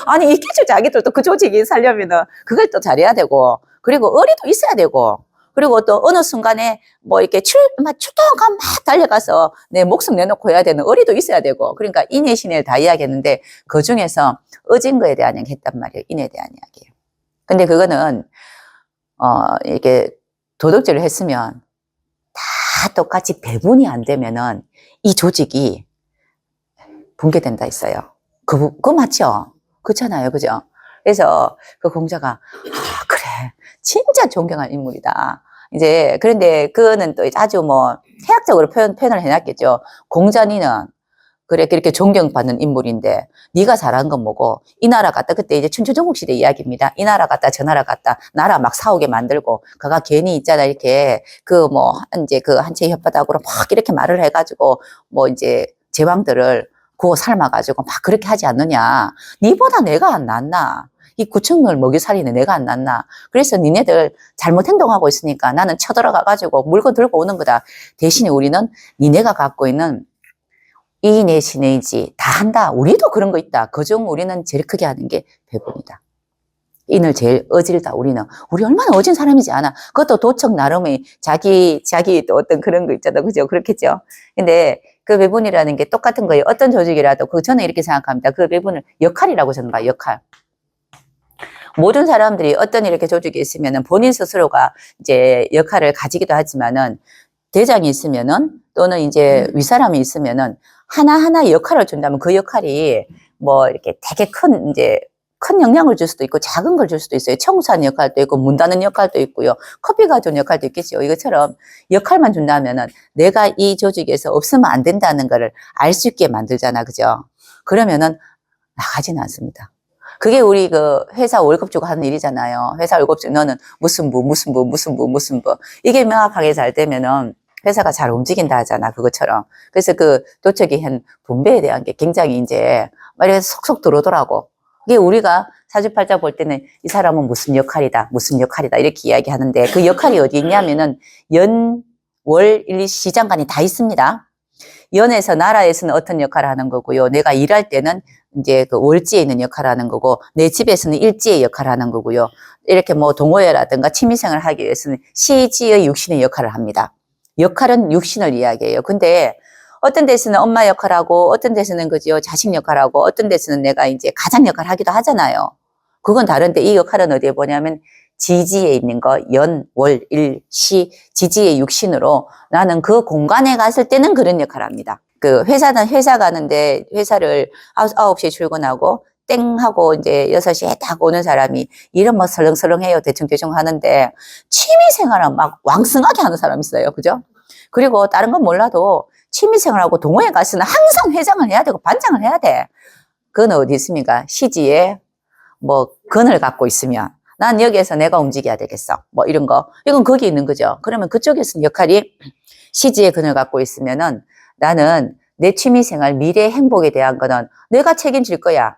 아니 익히죠 자기들도 그 조직이 살려면은 그걸 또 잘해야 되고 그리고 의리도 있어야 되고 그리고 또 어느 순간에 뭐 이렇게 출동감 막 달려가서 내 목숨 내놓고 해야 되는 의리도 있어야 되고 그러니까 인내 신혜를 다 이야기했는데 그 중에서 어진 거에 대한 이야기 했단 말이에요. 인에 대한 이야기예요. 근데 그거는 이렇게 도덕질을 했으면 다 똑같이 배분이 안 되면은 이 조직이 붕괴된다 했어요. 그거 맞죠? 그렇잖아요. 그죠? 그래서 그 공자가 그래 진짜 존경할 인물이다. 이제 그런데 그거는 또 아주 뭐 해학적으로 표현을 해놨겠죠. 공자니는 그래 그렇게 존경받는 인물인데 네가 잘한 건 뭐고 이 나라 갔다 그때 이제 춘추전국 시대 이야기입니다. 이 나라 갔다 저 나라 갔다 나라 막 사오게 만들고 그가 괜히 있잖아 이렇게 그 뭐 이제 그 한채 혓바닥으로 막 이렇게 말을 해가지고 뭐 이제 제왕들을 구워 삶아가지고 막 그렇게 하지 않느냐. 니보다 내가 안 낫나. 이 9,000명을 먹여 살리는 내가 안 낫나. 그래서 니네들 잘못 행동하고 있으니까 나는 쳐들어가가지고 물건 들고 오는 거다. 대신에 우리는 니네가 갖고 있는 이내시내지 다 한다. 우리도 그런 거 있다. 그중 우리는 제일 크게 하는 게 배분이다. 인을 제일 어질다. 우리 얼마나 어진 사람이지 않아. 그것도 도척 나름의 자기 또 어떤 그런 거 있잖아. 그죠? 그렇겠죠? 근데 그 배분이라는 게 똑같은 거예요. 어떤 조직이라도 저는 이렇게 생각합니다. 그 배분을 역할이라고 저는 봐요. 역할. 모든 사람들이 어떤 이렇게 조직이 있으면은 본인 스스로가 이제 역할을 가지기도 하지만은 대장이 있으면은 또는 이제 윗사람이 있으면은 하나하나 역할을 준다면 그 역할이 뭐 이렇게 되게 큰 영향을 줄 수도 있고 작은 걸 줄 수도 있어요. 청소하는 역할도 있고 문 닫는 역할도 있고요. 커피 가져오는 역할도 있겠죠. 이것처럼 역할만 준다면은 내가 이 조직에서 없으면 안 된다는 거를 알 수 있게 만들잖아. 그죠? 그러면은 나가지는 않습니다. 그게 우리 그 회사 월급 주고 하는 일이잖아요. 회사 월급 주고 너는 무슨 부. 이게 명확하게 잘 되면은 회사가 잘 움직인다 하잖아. 그것처럼. 그래서 그 도척이 한 분배에 대한 게 굉장히 이제 말이 속속 들어오더라고. 이게 우리가 사주팔자 볼 때는 이 사람은 무슨 역할이다 이렇게 이야기하는데 그 역할이 어디 있냐면은 연, 월, 일, 시장간이 다 있습니다. 연에서 나라에서는 어떤 역할을 하는 거고요. 내가 일할 때는 이제 그 월지에 있는 역할을 하는 거고 내 집에서는 일지의 역할을 하는 거고요. 이렇게 뭐 동호회라든가 취미생활을 하기 위해서는 시지의 육신의 역할을 합니다. 역할은 육신을 이야기해요. 근데 어떤 데서는 엄마 역할하고 어떤 데서는 그죠 자식 역할하고 어떤 데서는 내가 이제 가장 역할을 하기도 하잖아요. 그건 다른데 이 역할은 어디에 보냐면 지지에 있는 거 연, 월, 일, 시 지지의 육신으로 나는 그 공간에 갔을 때는 그런 역할을 합니다. 그 회사 가는데 회사를 9시에 출근하고 땡 하고 이제 6시에 딱 오는 사람이 일은 뭐 설렁설렁해요. 대충대충 하는데 취미생활은 막 왕성하게 하는 사람이 있어요. 그죠? 그리고 다른 건 몰라도 취미생활하고 동호회 가서는 항상 회장을 해야 되고 반장을 해야 돼. 그건 어디 있습니까? 시지에 뭐 건을 갖고 있으면 난 여기에서 내가 움직여야 되겠어. 뭐 이런 거. 이건 거기 있는 거죠. 그러면 그쪽에서는 역할이 시지에 건을 갖고 있으면은 나는 내 취미생활 미래 행복에 대한 거는 내가 책임질 거야.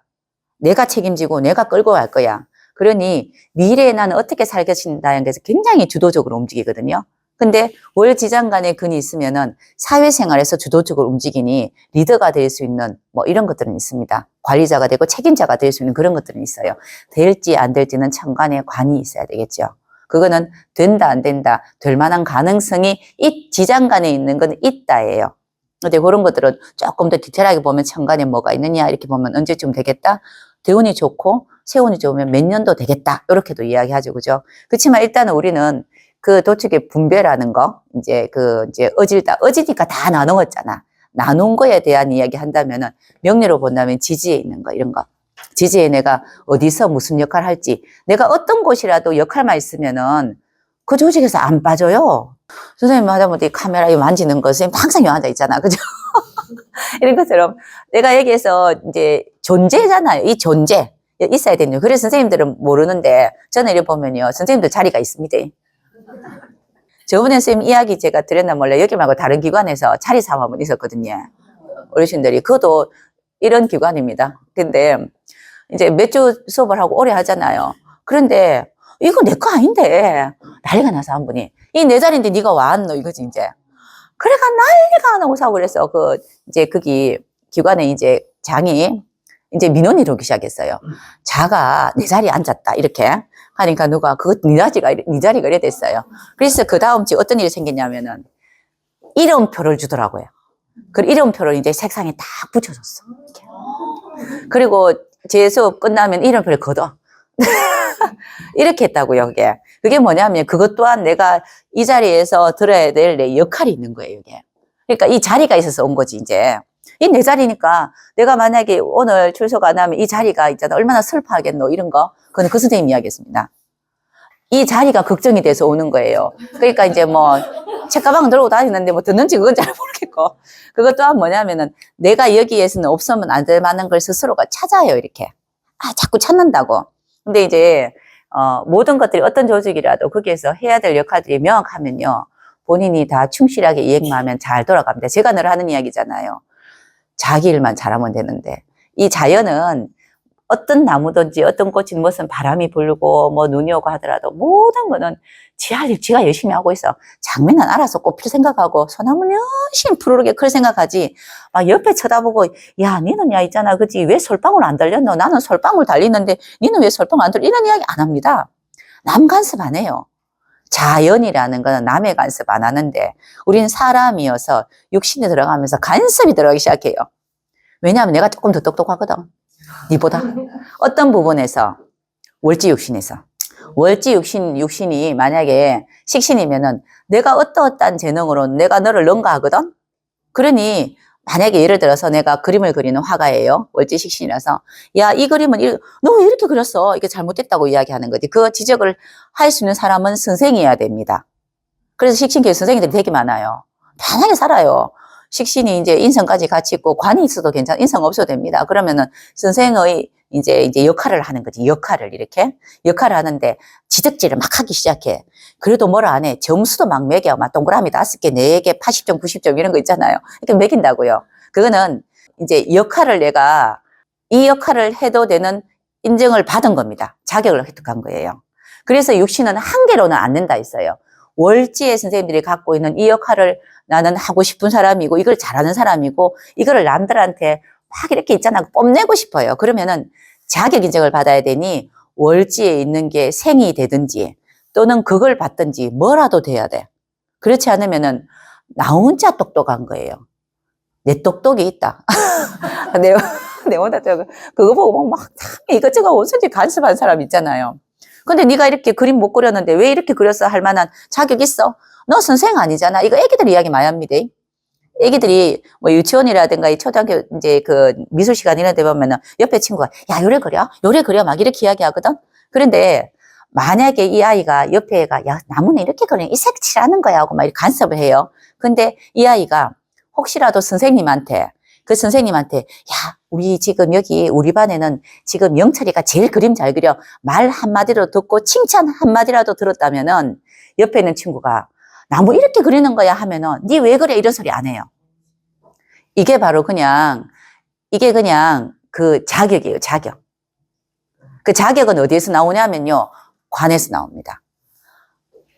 내가 책임지고 내가 끌고 갈 거야. 그러니 미래에 나는 어떻게 살겠다는 데서 굉장히 주도적으로 움직이거든요. 근데 월지장간에 근이 있으면은 사회생활에서 주도적으로 움직이니 리더가 될 수 있는 뭐 이런 것들은 있습니다. 관리자가 되고 책임자가 될 수 있는 그런 것들은 있어요. 될지 안 될지는 천간에 관이 있어야 되겠죠. 그거는 된다 안 된다 될 만한 가능성이 지장간에 있는 건 있다예요. 근데 그런 것들은 조금 더 디테일하게 보면 천간에 뭐가 있느냐 이렇게 보면 언제쯤 되겠다. 대운이 좋고 세운이 좋으면 몇 년도 되겠다. 이렇게도 이야기하죠. 그죠? 그렇지만 일단은 우리는 그 도축의 분배라는 거, 이제 어지니까 다 나누었잖아. 나눈 거에 대한 이야기 한다면은, 명리로 본다면 지지에 있는 거, 이런 거. 지지에 내가 어디서 무슨 역할을 할지, 내가 어떤 곳이라도 역할만 있으면은 그 조직에서 안 빠져요. 선생님 하다못해 카메라 만지는 거, 선생님 항상 여기 앉아 있잖아. 그죠? 이런 것처럼 내가 여기에서 이제 존재잖아요. 이 존재. 있어야 되는. 그래서 선생님들은 모르는데, 저는 이렇게 보면요. 선생님들 자리가 있습니다. 저번에 선생님 이야기 제가 드렸나 몰라 여기 말고 다른 기관에서 자리 사업은 있었거든요. 어르신들이. 그것도 이런 기관입니다. 근데 이제 몇 주 수업을 하고 오래 하잖아요. 그런데 이거 내 거 아닌데 난리가 나서 한 분이 이 내 자리인데 네가 와 왔노 이거지 이제. 그래가 난리가 나고 사고 그래서 이제 거기 기관에 이제 장이 이제 민원이 들어오기 시작했어요. 자가 내 자리에 앉았다 이렇게. 하니까 누가 네 자리가 이래 됐어요. 그래서 그 다음 주 어떤 일이 생겼냐면은 이름표를 주더라고요. 그 이름표를 이제 색상에 딱 붙여줬어. 이렇게. 그리고 제 수업 끝나면 이름표를 걷어. 이렇게 했다고요, 그게. 그게 뭐냐면 그것 또한 내가 이 자리에서 들어야 될 내 역할이 있는 거예요, 이게. 그러니까 이 자리가 있어서 온 거지, 이제. 이 내 자리니까 내가 만약에 오늘 출석 안 하면 이 자리가 있잖아. 얼마나 슬퍼하겠노, 이런 거. 그건 그 선생님이 이야기했습니다. 이 자리가 걱정이 돼서 오는 거예요. 그러니까 이제 뭐 책가방 들고 다니는데 뭐 듣는지 그건 잘 모르겠고. 그것 또한 뭐냐면은 내가 여기에서는 없으면 안 될 만한 걸 스스로가 찾아요, 이렇게. 자꾸 찾는다고. 근데 이제 모든 것들이 어떤 조직이라도 거기에서 해야 될 역할들이 명확하면요. 본인이 다 충실하게 이행만 하면 잘 돌아갑니다. 제가 늘 하는 이야기잖아요. 자기 일만 잘하면 되는데 이 자연은 어떤 나무든지 어떤 꽃이 무슨 바람이 불고 뭐 눈이 오고 하더라도 모든 거는 지가 열심히 하고 있어. 장미는 알아서 꽃필 생각하고 소나무는 열심히 푸르르게 클 생각하지. 막 옆에 쳐다보고 야 니는 야 있잖아 그지 왜 솔방울 안 달렸노? 나는 솔방울 달리는데 니는 왜 솔방울 안 달려? 이런 이야기 안 합니다. 남 간섭 안 해요. 자연이라는 거는 남의 간섭 안 하는데 우리는 사람이어서 육신에 들어가면서 간섭이 들어가기 시작해요. 왜냐하면 내가 조금 더 똑똑하거든. 니보다. 어떤 부분에서 월지 육신이 만약에 식신이면은 내가 어떠한 재능으로 내가 너를 능가하거든. 그러니 만약에 예를 들어서 내가 그림을 그리는 화가예요. 월지 식신이라서 야 이 그림은 너 왜 이렇게 그렸어? 이게 잘못됐다고 이야기하는 거지. 그 지적을 할 수 있는 사람은 선생이어야 됩니다. 그래서 식신교육 선생님들이 되게 많아요. 편하게 살아요. 식신이 이제 인성까지 같이 있고 관이 있어도 괜찮아. 인성 없어도 됩니다. 그러면은 선생의 이제 역할을 하는 거지. 역할을 하는데 지적질을 막 하기 시작해. 그래도 뭐라 안 해. 점수도 막 매겨. 막 동그라미 5개, 4개, 80점, 90점 이런 거 있잖아요. 이렇게 매긴다고요. 그거는 이제 내가 이 역할을 해도 되는 인정을 받은 겁니다. 자격을 획득한 거예요. 그래서 육신은 한 개로는 안 된다 했어요. 월지의 선생님들이 갖고 있는 이 역할을 나는 하고 싶은 사람이고 이걸 잘하는 사람이고 이거를 남들한테 막 이렇게 있잖아 뽐내고 싶어요. 그러면은 자격 인정을 받아야 되니 월지에 있는 게 생이 되든지 또는 그걸 받든지 뭐라도 돼야 돼. 그렇지 않으면은 나 혼자 똑똑한 거예요. 내 똑똑이 있다. 내 혼자 그거 보고 막 이것저것 온순히 간섭한 사람 있잖아요. 근데 네가 이렇게 그림 못 그렸는데 왜 이렇게 그렸어 할 만한 자격 있어? 너 선생 아니잖아. 이거 애기들 이야기 많이 합니다. 애기들이 뭐 유치원이라든가 이 초등학교 이제 그 미술 시간 이런 데 보면은 옆에 친구가 야, 요래 그려? 요래 그려? 막 이렇게 이야기하거든? 그런데 만약에 이 아이가 옆에 애가 야, 나무는 이렇게 그려. 이 색 칠하는 거야 하고 막 이렇게 간섭을 해요. 근데 이 아이가 혹시라도 선생님한테 그 선생님한테 야, 우리 지금 여기 우리 반에는 지금 영철이가 제일 그림 잘 그려. 말 한마디로 듣고 칭찬 한마디라도 들었다면은 옆에 있는 친구가 나무 이렇게 그리는 거야 하면은 니 왜 그래 이런 소리 안 해요. 이게 바로 그냥 이게 그냥 그 자격이에요. 자격. 그 자격은 어디에서 나오냐면요. 관에서 나옵니다.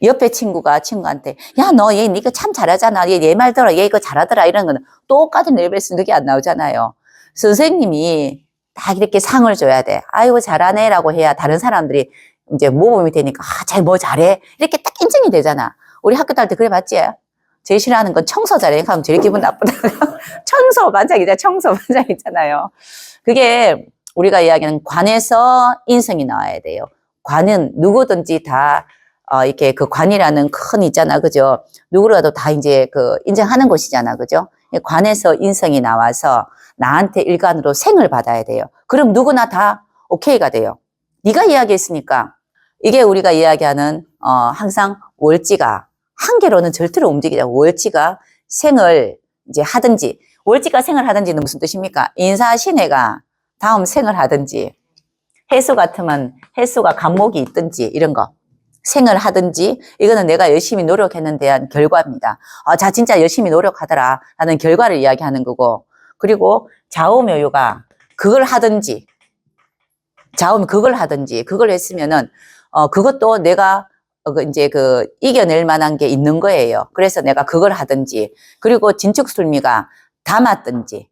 옆에 친구가 친구한테 야, 너 얘 이거 참 잘하잖아. 얘 말 들어. 얘 이거 잘하더라. 이런 거는 똑같은 레벨에서 그게 안 나오잖아요. 선생님이 딱 이렇게 상을 줘야 돼. 아이고 잘하네 라고 해야 다른 사람들이 이제 모범이 되니까 잘 뭐 잘해. 이렇게 딱 인정이 되잖아. 우리 학교 다닐 때 그래 봤지? 제일 싫어하는 건 청소 잘해. 하면 제일 기분 나쁘다. 청소 반장이잖아. 청소 반장 있잖아요. 그게 우리가 이야기하는 관에서 인성이 나와야 돼요. 관은 누구든지 다 이렇게 그 관이라는 큰 있잖아. 그죠? 누구라도 다 이제 그 인정하는 곳이잖아. 그죠? 관에서 인성이 나와서 나한테 일관으로 생을 받아야 돼요. 그럼 누구나 다 오케이가 돼요. 네가 이야기했으니까 이게 우리가 이야기하는 항상 월지가 한 개로는 절대로 움직이지 않고 월지가 생을 이제 하든지 월지가 생을 하든지는 무슨 뜻입니까? 인사신해가 다음 생을 하든지 해수 같으면 해수가 간목이 있든지 이런 거 생을 하든지 이거는 내가 열심히 노력했는 대한 결과입니다. 자 진짜 열심히 노력하더라 라는 결과를 이야기하는 거고 그리고 좌우묘유가 그걸 하든지 좌우면 그걸 하든지 그걸 했으면은 그것도 내가 이제 그 이겨낼 만한 게 있는 거예요. 그래서 내가 그걸 하든지 그리고 진축술미가 담았든지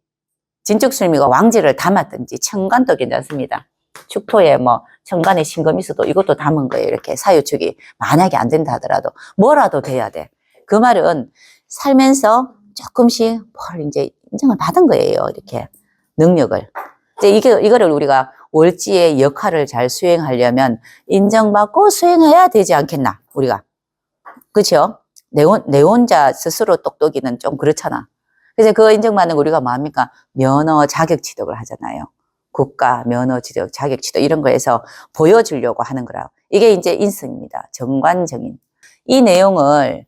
진축술미가 왕지를 담았든지 천간도 괜찮습니다. 축토에 뭐 천간에 신금이 있어도 이것도 담은 거예요. 이렇게 사유축이 만약에 안 된다 하더라도 뭐라도 돼야 돼. 그 말은 살면서 조금씩 뭘 이제 인정을 받은 거예요. 이렇게 능력을. 이제 이거를 우리가 월지의 역할을 잘 수행하려면 인정받고 수행해야 되지 않겠나, 우리가. 그렇죠? 내 혼자 스스로 똑똑이는 좀 그렇잖아. 그래서 그 인정받는 거 우리가 뭐합니까? 면허 자격 취득을 하잖아요. 국가, 면허 취득, 자격 취득 이런 거에서 보여주려고 하는 거라. 이게 이제 인성입니다. 정관정인. 이 내용을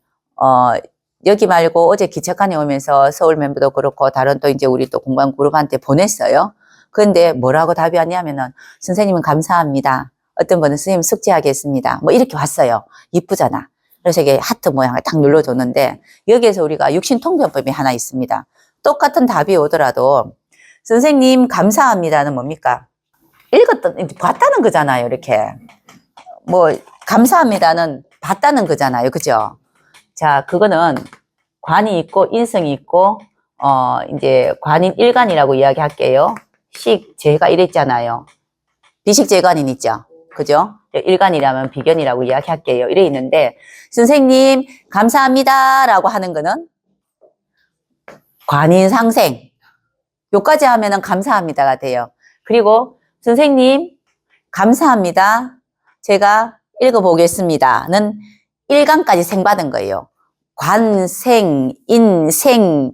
여기 말고 어제 기책관에 오면서 서울 멤버도 그렇고 다른 또 이제 우리 또 공부한 그룹한테 보냈어요. 그런데 뭐라고 답이 왔냐면은 선생님은 감사합니다. 어떤 분은 선생님 숙제하겠습니다. 뭐 이렇게 왔어요. 이쁘잖아. 그래서 이게 하트 모양을 딱 눌러줬는데 여기에서 우리가 육신통변법이 하나 있습니다. 똑같은 답이 오더라도 선생님 감사합니다는 뭡니까? 봤다는 거잖아요. 이렇게 뭐 감사합니다는 봤다는 거잖아요. 그죠? 자, 그거는 관이 있고 인성이 있고 이제 관인 일관이라고 이야기할게요. 제가 이랬잖아요. 비식재관인 있죠. 그죠? 일관이라면 비견이라고 이야기할게요. 이래 있는데 선생님 감사합니다 라고 하는 거는 관인상생 요까지 하면은 감사합니다가 돼요. 그리고 선생님 감사합니다. 제가 읽어보겠습니다는 일간까지 생받은 거예요. 관생, 인생,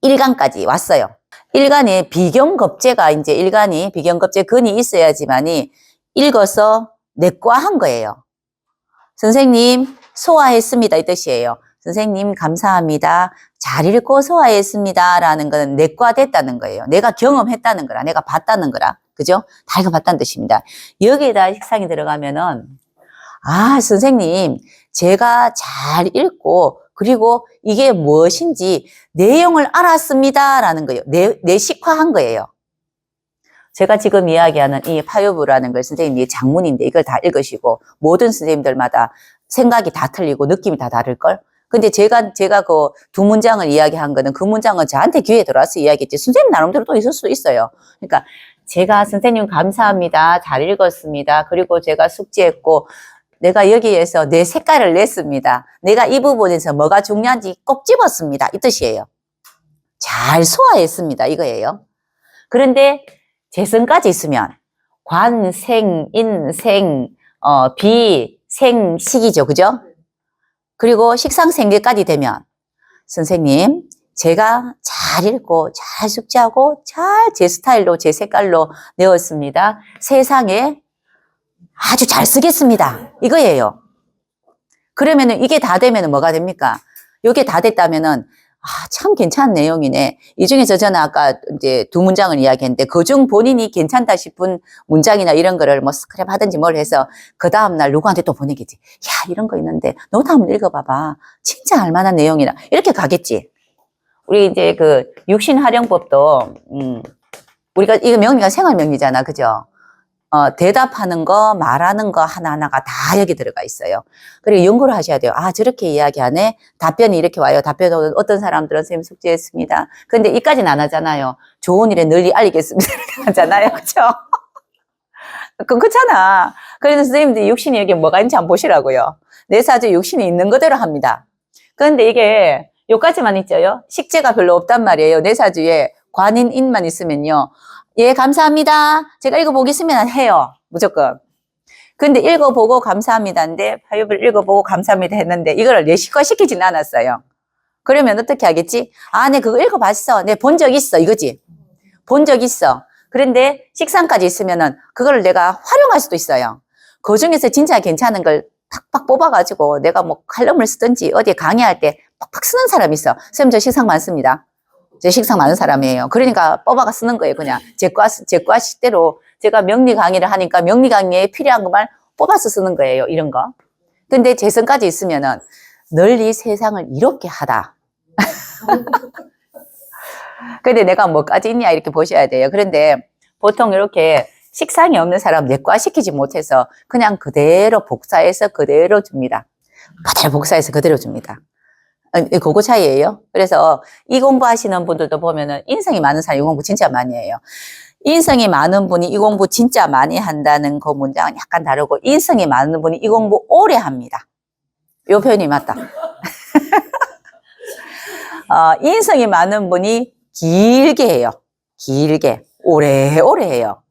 일간까지 왔어요. 일간에 비경겁제가 이제 일간이 비경겁제 근이 있어야지만이 읽어서 내과한 거예요. 선생님 소화했습니다 이 뜻이에요. 선생님 감사합니다. 잘 읽고 소화했습니다 라는 거는 내과됐다는 거예요. 내가 경험했다는 거라. 내가 봤다는 거라. 그죠? 다 읽어봤다는 뜻입니다. 여기에다 식상이 들어가면은 선생님 제가 잘 읽고 그리고 이게 무엇인지 내용을 알았습니다 라는 거예요. 내식화한 거예요. 제가 지금 이야기하는 이 파요부라는 걸 선생님이 장문인데 이걸 다 읽으시고 모든 선생님들마다 생각이 다 틀리고 느낌이 다 다를걸? 근데 제가 그 두 문장을 이야기한 거는 그 문장은 저한테 귀에 들어와서 이야기했지 선생님 나름대로 또 있을 수도 있어요. 그러니까 제가 선생님 감사합니다. 잘 읽었습니다. 그리고 제가 숙지했고 내가 여기에서 내 색깔을 냈습니다. 내가 이 부분에서 뭐가 중요한지 꼭 집었습니다. 이 뜻이에요. 잘 소화했습니다. 이거예요. 그런데 재성까지 있으면 관, 생, 인, 생, 비, 생, 식이죠. 그죠? 그리고 식상생계까지 되면 선생님 제가 잘 읽고 잘 숙지하고 잘 제 스타일로 제 색깔로 내었습니다. 세상에 아주 잘 쓰겠습니다. 이거예요. 그러면은 이게 다 되면은 뭐가 됩니까? 이게 다 됐다면은 참 괜찮은 내용이네. 이 중에서 저는 아까 이제 두 문장을 이야기했는데 그중 본인이 괜찮다 싶은 문장이나 이런 거를 뭐 스크랩 하든지 뭘 해서 그 다음날 누구한테 또 보내겠지. 야, 이런 거 있는데 너도 한번 읽어봐봐. 진짜 알만한 내용이라. 이렇게 가겠지. 우리 이제 그 육신활용법도, 우리가 이거 명리가 생활 명리잖아. 그죠? 대답하는 거, 말하는 거 하나하나가 다 여기 들어가 있어요. 그리고 연구를 하셔야 돼요. 아, 저렇게 이야기하네? 답변이 이렇게 와요. 답변은 어떤 사람들은 선생님 숙제했습니다. 근데 이까지는 안 하잖아요. 좋은 일에 널리 알리겠습니다. 이렇게 하잖아요. 그쵸? 그렇잖아. 그래서 선생님들이 육신이 여기 뭐가 있는지 한번 보시라고요. 내 사주 육신이 있는 그대로 합니다. 그런데 이게 요까지만 있죠요. 식재가 별로 없단 말이에요. 내 사주에 관인인만 있으면요. 예, 감사합니다. 제가 읽어보겠습니다. 해요. 무조건. 근데 읽어보고 감사합니다인데, 화요일 읽어보고 감사합니다 했는데, 이거를 내식화 시키진 않았어요. 그러면 어떻게 하겠지? 아, 네, 그거 읽어봤어. 네, 본 적 있어. 이거지. 본 적 있어. 그런데 식상까지 있으면은, 그걸 내가 활용할 수도 있어요. 그 중에서 진짜 괜찮은 걸 팍팍 뽑아가지고, 내가 뭐 칼럼을 쓰든지, 어디에 강의할 때 팍팍 쓰는 사람이 있어. 선생님, 저 식상 많습니다. 제 식상 많은 사람이에요. 그러니까 뽑아가 쓰는 거예요. 그냥 제 과 식대로 제가 명리 강의를 하니까 명리 강의에 필요한 것만 뽑아서 쓰는 거예요. 이런 거. 근데 재성까지 있으면은 널리 세상을 이롭게 하다. 근데 내가 뭐까지 있냐 이렇게 보셔야 돼요. 그런데 보통 이렇게 식상이 없는 사람 내과 시키지 못해서 그냥 그대로 복사해서 그대로 줍니다. 그대로 복사해서 그대로 줍니다. 그거 차이예요. 그래서 이 공부하시는 분들도 보면은 인성이 많은 사람이 이 공부 진짜 많이 해요. 인성이 많은 분이 이 공부 진짜 많이 한다는 그 문장은 약간 다르고 인성이 많은 분이 이 공부 오래 합니다. 요 표현이 맞다. 인성이 많은 분이 길게 해요. 길게 오래오래 해요.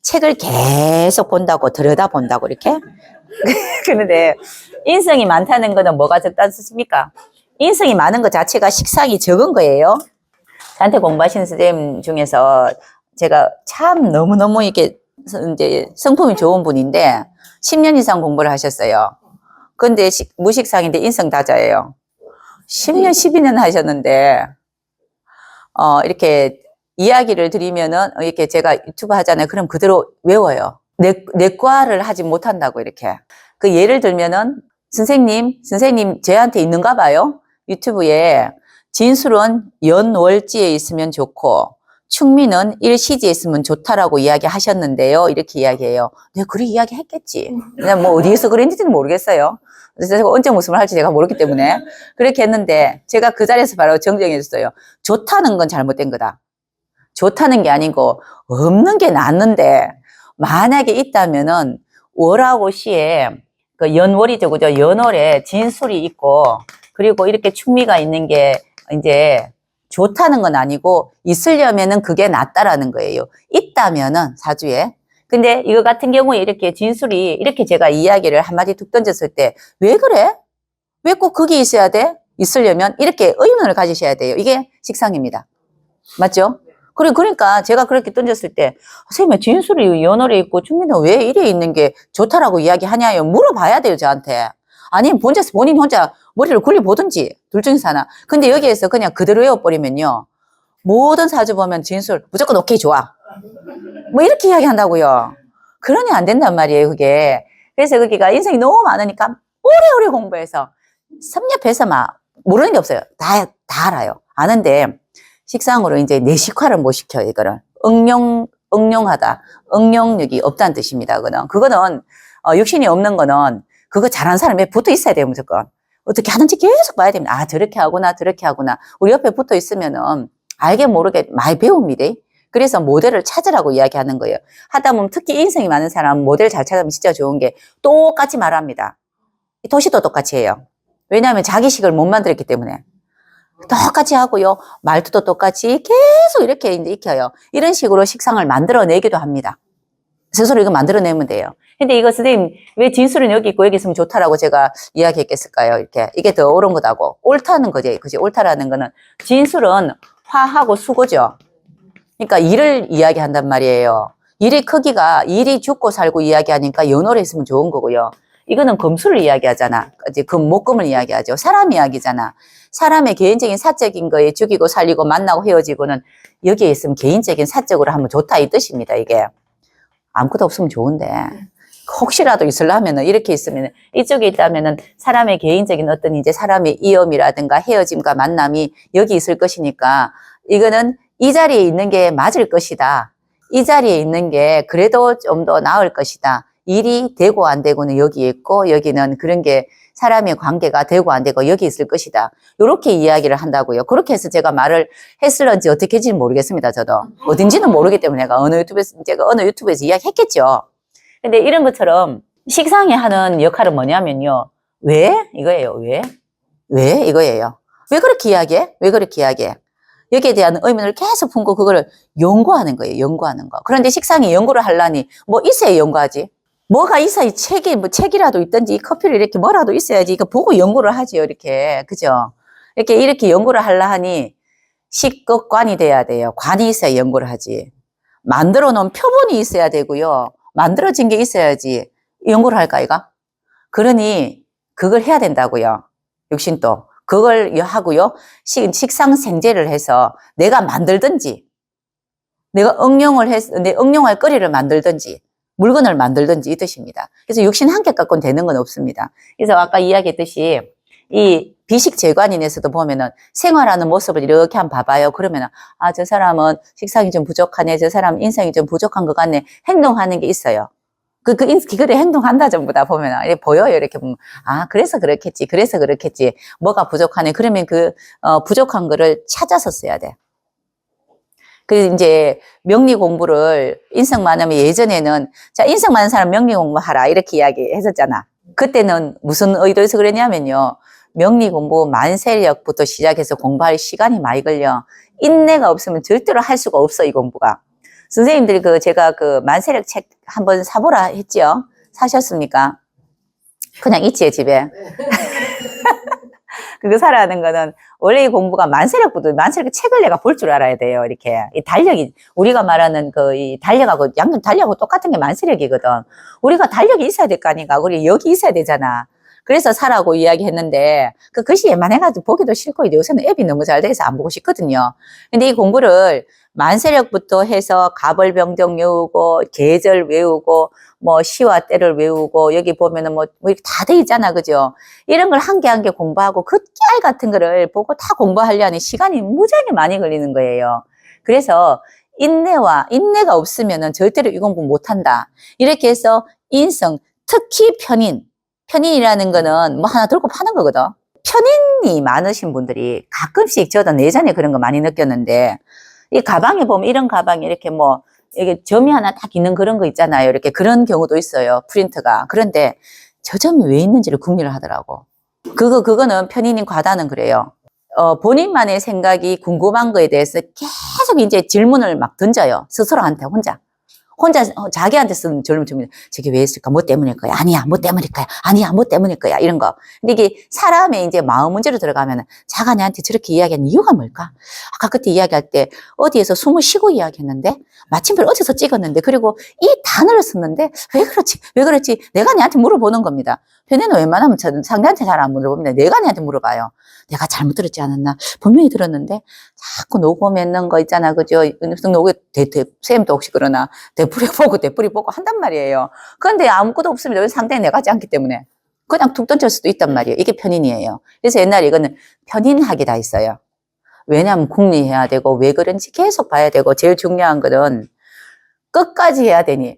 책을 계속 본다고 들여다본다고 이렇게. 그런데 인성이 많다는 거는 뭐가 적다는 뜻입니까? 인성이 많은 것 자체가 식상이 적은 거예요. 저한테 공부하시는 선생님 중에서 제가 참 너무너무 이게 이제 성품이 좋은 분인데 10년 이상 공부를 하셨어요. 근데 무식상인데 인성 다자예요. 10년, 12년 하셨는데, 이렇게 이야기를 드리면은 이렇게 제가 유튜브 하잖아요. 그럼 그대로 외워요. 내과를 하지 못한다고 이렇게. 그 예를 들면은 선생님 저한테 있는가 봐요. 유튜브에 진술은 연월지에 있으면 좋고 충미는 일시지에 있으면 좋다라고 이야기하셨는데요. 이렇게 이야기해요. 내가 그렇게 이야기했겠지. 그냥 뭐 어디에서 그랬는지는 모르겠어요. 그래서 제가 언제 무슨 말 할지 제가 모르기 때문에 그렇게 했는데 제가 그 자리에서 바로 정정해 줬어요. 좋다는 건 잘못된 거다. 좋다는 게 아니고 없는 게 낫는데 만약에 있다면은 월하고 시에 그 연월이죠, 그죠? 연월에 진술이 있고 그리고 이렇게 충미가 있는 게 이제 좋다는 건 아니고 있으려면은 그게 낫다라는 거예요. 있다면은 사주에. 근데 이거 같은 경우에 이렇게 진술이 이렇게 제가 이야기를 한마디 툭 던졌을 때 왜 그래? 왜 꼭 그게 있어야 돼? 있으려면 이렇게 의문을 가지셔야 돼요. 이게 식상입니다. 맞죠? 그러니까 제가 그렇게 던졌을 때 선생님 진술이 연월에 있고 충미는 왜 이래 있는 게 좋다라고 이야기하냐요? 물어봐야 돼요 저한테. 아니면 본인 혼자 머리를 굴려보든지 둘 중에서 하나. 근데 여기에서 그냥 그대로 외워버리면요 모든 사주 보면 진술 무조건 오케이 좋아 뭐 이렇게 이야기한다고요. 그러니 안 된단 말이에요 그게. 그래서 거기가 인생이 너무 많으니까 오래오래 공부해서 섭렵해서 막 모르는 게 없어요. 다 알아요. 아는데 식상으로 이제 내식화를 못 시켜요, 이거를. 응용하다. 응용력이 없다는 뜻입니다, 그거는, 육신이 없는 거는, 그거 잘하는 사람이 붙어 있어야 돼요, 무조건. 어떻게 하는지 계속 봐야 됩니다. 아, 저렇게 하구나. 우리 옆에 붙어 있으면은, 알게 모르게 많이 배웁니다. 그래서 모델을 찾으라고 이야기하는 거예요. 하다 보면 특히 인성이 많은 사람은 모델 잘 찾으면 진짜 좋은 게 똑같이 말합니다. 도시도 똑같이 해요. 왜냐하면 자기식을 못 만들었기 때문에. 똑같이 하고요. 말투도 똑같이 계속 이렇게 이제 익혀요. 이런 식으로 식상을 만들어내기도 합니다. 스스로 이거 만들어내면 돼요. 근데 이거 선생님, 왜 진술은 여기 있고 여기 있으면 좋다라고 제가 이야기했겠을까요? 이렇게. 이게 더 옳은 거다고. 옳다는 거지. 그지? 옳다라는 거는 진술은 화하고 수고죠. 그러니까 일을 이야기한단 말이에요. 일의 크기가 일이 죽고 살고 이야기하니까 연호를 했으면 좋은 거고요. 이거는 금수를 이야기하잖아. 이제 목금을 이야기하죠. 사람 이야기잖아. 사람의 개인적인 사적인 거에 죽이고 살리고 만나고 헤어지고는 여기에 있으면 개인적인 사적으로 하면 좋다 이 뜻입니다. 이게 아무것도 없으면 좋은데 혹시라도 있으려면은 이렇게 있으면 이쪽에 있다면은 사람의 개인적인 어떤 이제 사람의 이염이라든가 헤어짐과 만남이 여기 있을 것이니까 이거는 이 자리에 있는 게 맞을 것이다. 이 자리에 있는 게 그래도 좀 더 나을 것이다. 일이 되고 안 되고는 여기 있고 여기는 그런 게 사람의 관계가 되고 안 되고 여기 있을 것이다. 이렇게 이야기를 한다고요. 그렇게 해서 제가 말을 했을런지 어떻게 했는지 모르겠습니다. 저도 어딘지는 모르기 때문에 제가 어느 유튜브에서 이야기했겠죠. 근데 이런 것처럼 식상이 하는 역할은 뭐냐면요. 왜? 이거예요. 왜? 이거예요. 왜 그렇게 이야기해? 왜 그렇게 이야기해? 여기에 대한 의문을 계속 품고 그거를 연구하는 거예요. 연구하는 거. 그런데 식상이 연구를 하려니 뭐 있어야 연구하지. 뭐가 있어야 책이라도 있든지 커피를 이렇게 뭐라도 있어야지. 이거 보고 연구를 하지요. 이렇게. 그죠? 이렇게 연구를 하려 하니 식극관이 돼야 돼요. 관이 있어야 연구를 하지. 만들어 놓은 표본이 있어야 되고요. 만들어진 게 있어야지 연구를 할까, 이가? 그러니 그걸 해야 된다고요. 육신도. 그걸 하고요. 식상생재를 해서 내가 만들든지, 내가 응용할 거리를 만들든지, 물건을 만들든지 이 뜻입니다. 그래서 육신 한 개 갖고는 되는 건 없습니다. 그래서 아까 이야기했듯이 이 비식재관인에서도 보면은 생활하는 모습을 이렇게 한번 봐봐요. 그러면은 저 사람은 식상이 좀 부족하네. 저 사람 인성이 좀 부족한 것 같네. 행동하는 게 있어요. 그래 행동한다 전부 다 보면 이렇게 보여요. 이렇게 보면 그래서 그렇겠지. 뭐가 부족하네. 그러면 부족한 거를 찾아서 써야 돼. 이제 명리 공부를 인성 많으면 예전에는 자 인성 많은 사람 명리 공부하라 이렇게 이야기했었잖아. 그때는 무슨 의도에서 그랬냐면요. 명리 공부 만세력부터 시작해서 공부할 시간이 많이 걸려. 인내가 없으면 절대로 할 수가 없어 이 공부가. 선생님들이 제가 만세력 책 한번 사보라 했죠? 사셨습니까? 그냥 있지요, 집에. 그거 사라는 거는 원래 이 공부가 만세력 책을 내가 볼 줄 알아야 돼요, 이렇게. 이 달력이, 우리가 말하는 이 달력하고, 양면 달력하고 똑같은 게 만세력이거든. 우리가 달력이 있어야 될 거 아닌가? 우리 여기 있어야 되잖아. 그래서 사라고 이야기했는데, 글씨 예만해가지고 보기도 싫고, 요새는 앱이 너무 잘 돼서 안 보고 싶거든요. 근데 이 공부를 만세력부터 해서 가벌병정 외우고 계절 외우고 뭐 시와 때를 외우고 여기 보면은 뭐 이렇게 다 돼 있잖아. 그죠? 이런 걸 한 개 한 개 공부하고 그 깨알 같은 거를 보고 다 공부하려니 시간이 무지하게 많이 걸리는 거예요. 그래서 인내가 없으면은 절대로 이 공부 못 한다. 이렇게 해서 인성, 특히 편인이라는 거는 뭐 하나 들고 파는 거거든. 편인이 많으신 분들이 가끔씩 저도 예전에 그런 거 많이 느꼈는데 이 가방에 보면 이런 가방이 이렇게 이게 점이 하나 딱 있는 그런 거 있잖아요. 이렇게 그런 경우도 있어요. 프린트가. 그런데 저 점이 왜 있는지를 궁리를 하더라고. 그거는 편인인 과다는 그래요. 본인만의 생각이 궁금한 거에 대해서 계속 이제 질문을 막 던져요. 스스로한테 혼자 자기한테 쓰는 질문. 저게 왜 있을까? 뭐 때문일 거야? 아니야, 뭐 때문일 거야? 아니야, 뭐 때문일 거야? 이런 거. 근데 이게 사람의 이제 마음 문제로 들어가면 자가 내한테 저렇게 이야기하는 이유가 뭘까? 아까 그때 이야기할 때 어디에서 숨을 쉬고 이야기했는데 마침표를 어디서 찍었는데 그리고 이 단어를 썼는데 왜 그렇지? 내가 내한테 물어보는 겁니다. 편에는 웬만하면 상대한테 잘 안 물어봅니다. 내가 내한테 물어봐요. 내가 잘못 들었지 않았나? 분명히 들었는데 자꾸 녹음 있는 거 있잖아. 그죠? 녹음 쌤도 혹시 그러나 되풀이 보고 한단 말이에요. 그런데 아무것도 없습니다. 왜 상대에 내가지 않기 때문에. 그냥 툭 던질 수도 있단 말이에요. 이게 편인이에요. 그래서 옛날에 이거는 편인학이 다 있어요. 왜냐하면 궁리해야 되고 왜 그런지 계속 봐야 되고 제일 중요한 거는 끝까지 해야 되니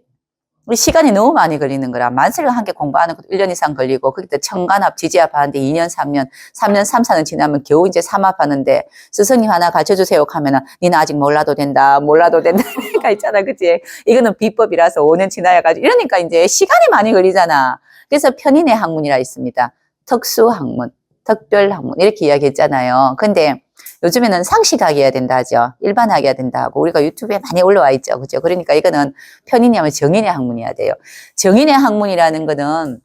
시간이 너무 많이 걸리는 거라 만세력 한 개 공부하는 것도 1년 이상 걸리고 그때 청간합, 지지합 하는데 2년, 3년, 4년 지나면 겨우 이제 삼합하는데 스승님 하나 가르쳐주세요 하면은 니는 아직 몰라도 된다 그러니까 있잖아. 그치? 이거는 비법이라서 5년 지나야가지고 이러니까 이제 시간이 많이 걸리잖아. 그래서 편인의 학문이라 있습니다. 특수학문, 특별학문 이렇게 이야기했잖아요. 근데 요즘에는 상식하게 해야 된다 하죠. 일반하게 해야 된다 하고 우리가 유튜브에 많이 올라와 있죠. 그죠? 그러니까 이거는 편인이 하면 정인의 학문이어야 돼요. 정인의 학문이라는 거는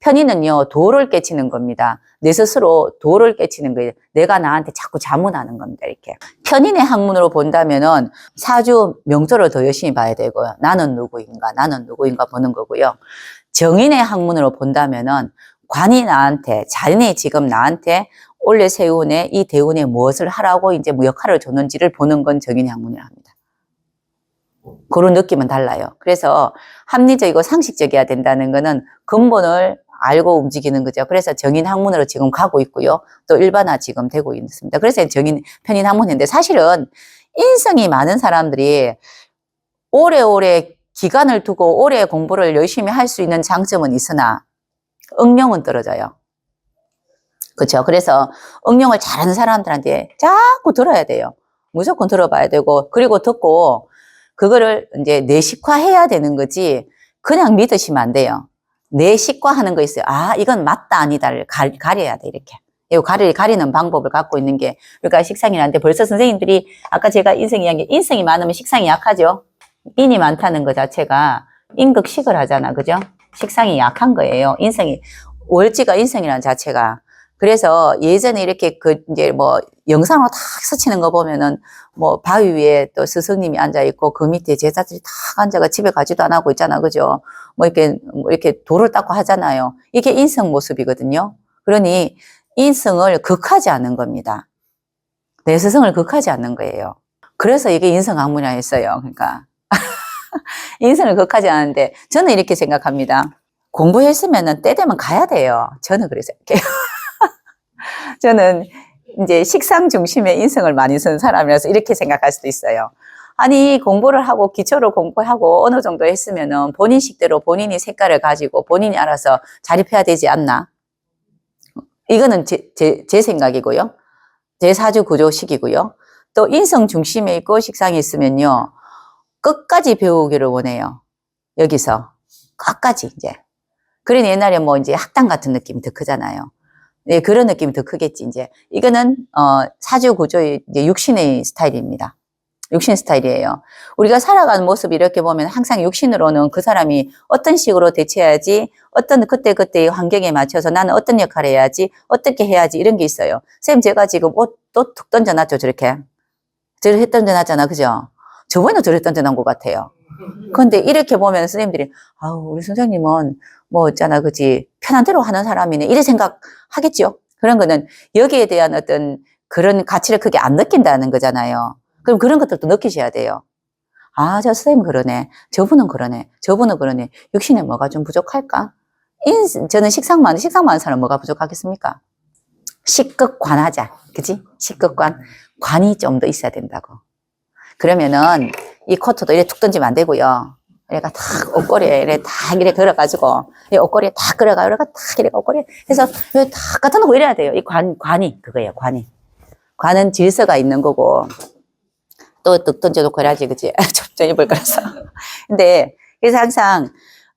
편인은요, 도를 깨치는 겁니다. 내 스스로 도를 깨치는 거예요. 내가 나한테 자꾸 자문하는 겁니다. 이렇게. 편인의 학문으로 본다면은 사주 명조를 더 열심히 봐야 되고요. 나는 누구인가 보는 거고요. 정인의 학문으로 본다면은 관이 나한테, 자연이 지금 나한테 올해 세운에 이 대운에 무엇을 하라고 이제 뭐 역할을 줬는지를 보는 건 정인의 학문이라 합니다. 그런 느낌은 달라요. 그래서 합리적이고 상식적이어야 된다는 거는 근본을 알고 움직이는 거죠. 그래서 정인 학문으로 지금 가고 있고요. 또 일반화 지금 되고 있습니다. 그래서 정인, 편인 학문인데 사실은 인성이 많은 사람들이 오래오래 기간을 두고 오래 공부를 열심히 할 수 있는 장점은 있으나 응용은 떨어져요. 그렇죠. 그래서 응용을 잘하는 사람들한테 자꾸 들어야 돼요. 무조건 들어봐야 되고, 그리고 듣고 그거를 이제 내식화해야 되는 거지 그냥 믿으시면 안 돼요. 내식화하는 거 있어요. 아, 이건 맞다 아니다를 가려야 돼. 이렇게. 이 가리는 방법을 갖고 있는 게, 그러니까 식상이라는데 벌써 선생님들이 아까 제가 인성 이야기, 인성이 많으면 식상이 약하죠. 인이 많다는 것 자체가 인극식을 하잖아. 그죠? 식상이 약한 거예요. 인성이, 월지가 인성이라는 자체가. 그래서 예전에 이렇게 이제 뭐 영상으로 탁 스치는 거 보면은 뭐 바위 위에 또 스승님이 앉아있고 그 밑에 제자들이 탁 앉아가 집에 가지도 안 하고 있잖아. 그죠? 뭐 이렇게 돌을 닦고 하잖아요. 이게 인성 모습이거든요. 그러니 인성을 극하지 않는 겁니다. 내 스승을 극하지 않는 거예요. 그래서 이게 인성 학문이라 했어요. 그러니까. 인성을 극하지 않는데 저는 이렇게 생각합니다. 공부했으면은 때 되면 가야 돼요. 저는 그래서 생각해요. 저는 이제 식상 중심의 인성을 많이 쓴 사람이라서 이렇게 생각할 수도 있어요. 아니, 공부를 하고 기초를 공부하고 어느 정도 했으면은 본인 식대로 본인이 색깔을 가지고 본인이 알아서 자립해야 되지 않나? 이거는 제 생각이고요. 제 사주 구조식이고요. 또 인성 중심에 있고 식상이 있으면요. 끝까지 배우기를 원해요. 여기서. 끝까지 이제. 그러니 옛날에 뭐 이제 학당 같은 느낌이 더 크잖아요. 네, 그런 느낌이 더 크겠지, 이제. 이거는, 사주 구조의 이제 육신의 스타일입니다. 육신 스타일이에요. 우리가 살아가는 모습 이렇게 보면 항상 육신으로는 그 사람이 어떤 식으로 대처해야지, 어떤 그때그때의 환경에 맞춰서 나는 어떤 역할을 해야지, 어떻게 해야지, 이런 게 있어요. 선생님, 제가 지금 옷 또 툭 던져놨죠, 저렇게. 저렇게 던져놨잖아, 그죠? 저번에도 저렇게 던져놓은 것 같아요. 그런데 이렇게 보면 선생님들이, 아우, 우리 선생님은 뭐 있잖아, 그지? 편한 대로 하는 사람이네. 이래 생각하겠죠? 그런 거는 여기에 대한 어떤 그런 가치를 크게 안 느낀다는 거잖아요. 그럼 그런 것들도 느끼셔야 돼요. 아, 저 선생님 그러네. 저분은 그러네. 저분은 그러네. 육신에 뭐가 좀 부족할까? 저는 식상 많은 사람 뭐가 부족하겠습니까? 식극관하자. 그지? 식극관. 관이 좀 더 있어야 된다고. 그러면은 이 코트도 이렇게 툭 던지면 안 되고요. 얘가 탁 옷걸이에 이렇게 탁 이렇게 걸어가지고 이 옷걸이에 탁 걸어가 이렇게 탁 이렇게 옷걸이에 해서 탁 갖다 놓고 이래야 돼요. 이 관이 그거예요. 관이. 관은 질서가 있는 거고 또 뚝 던져놓고 해야지, 그치? 좀 입을 거라서. 근데 그래서 항상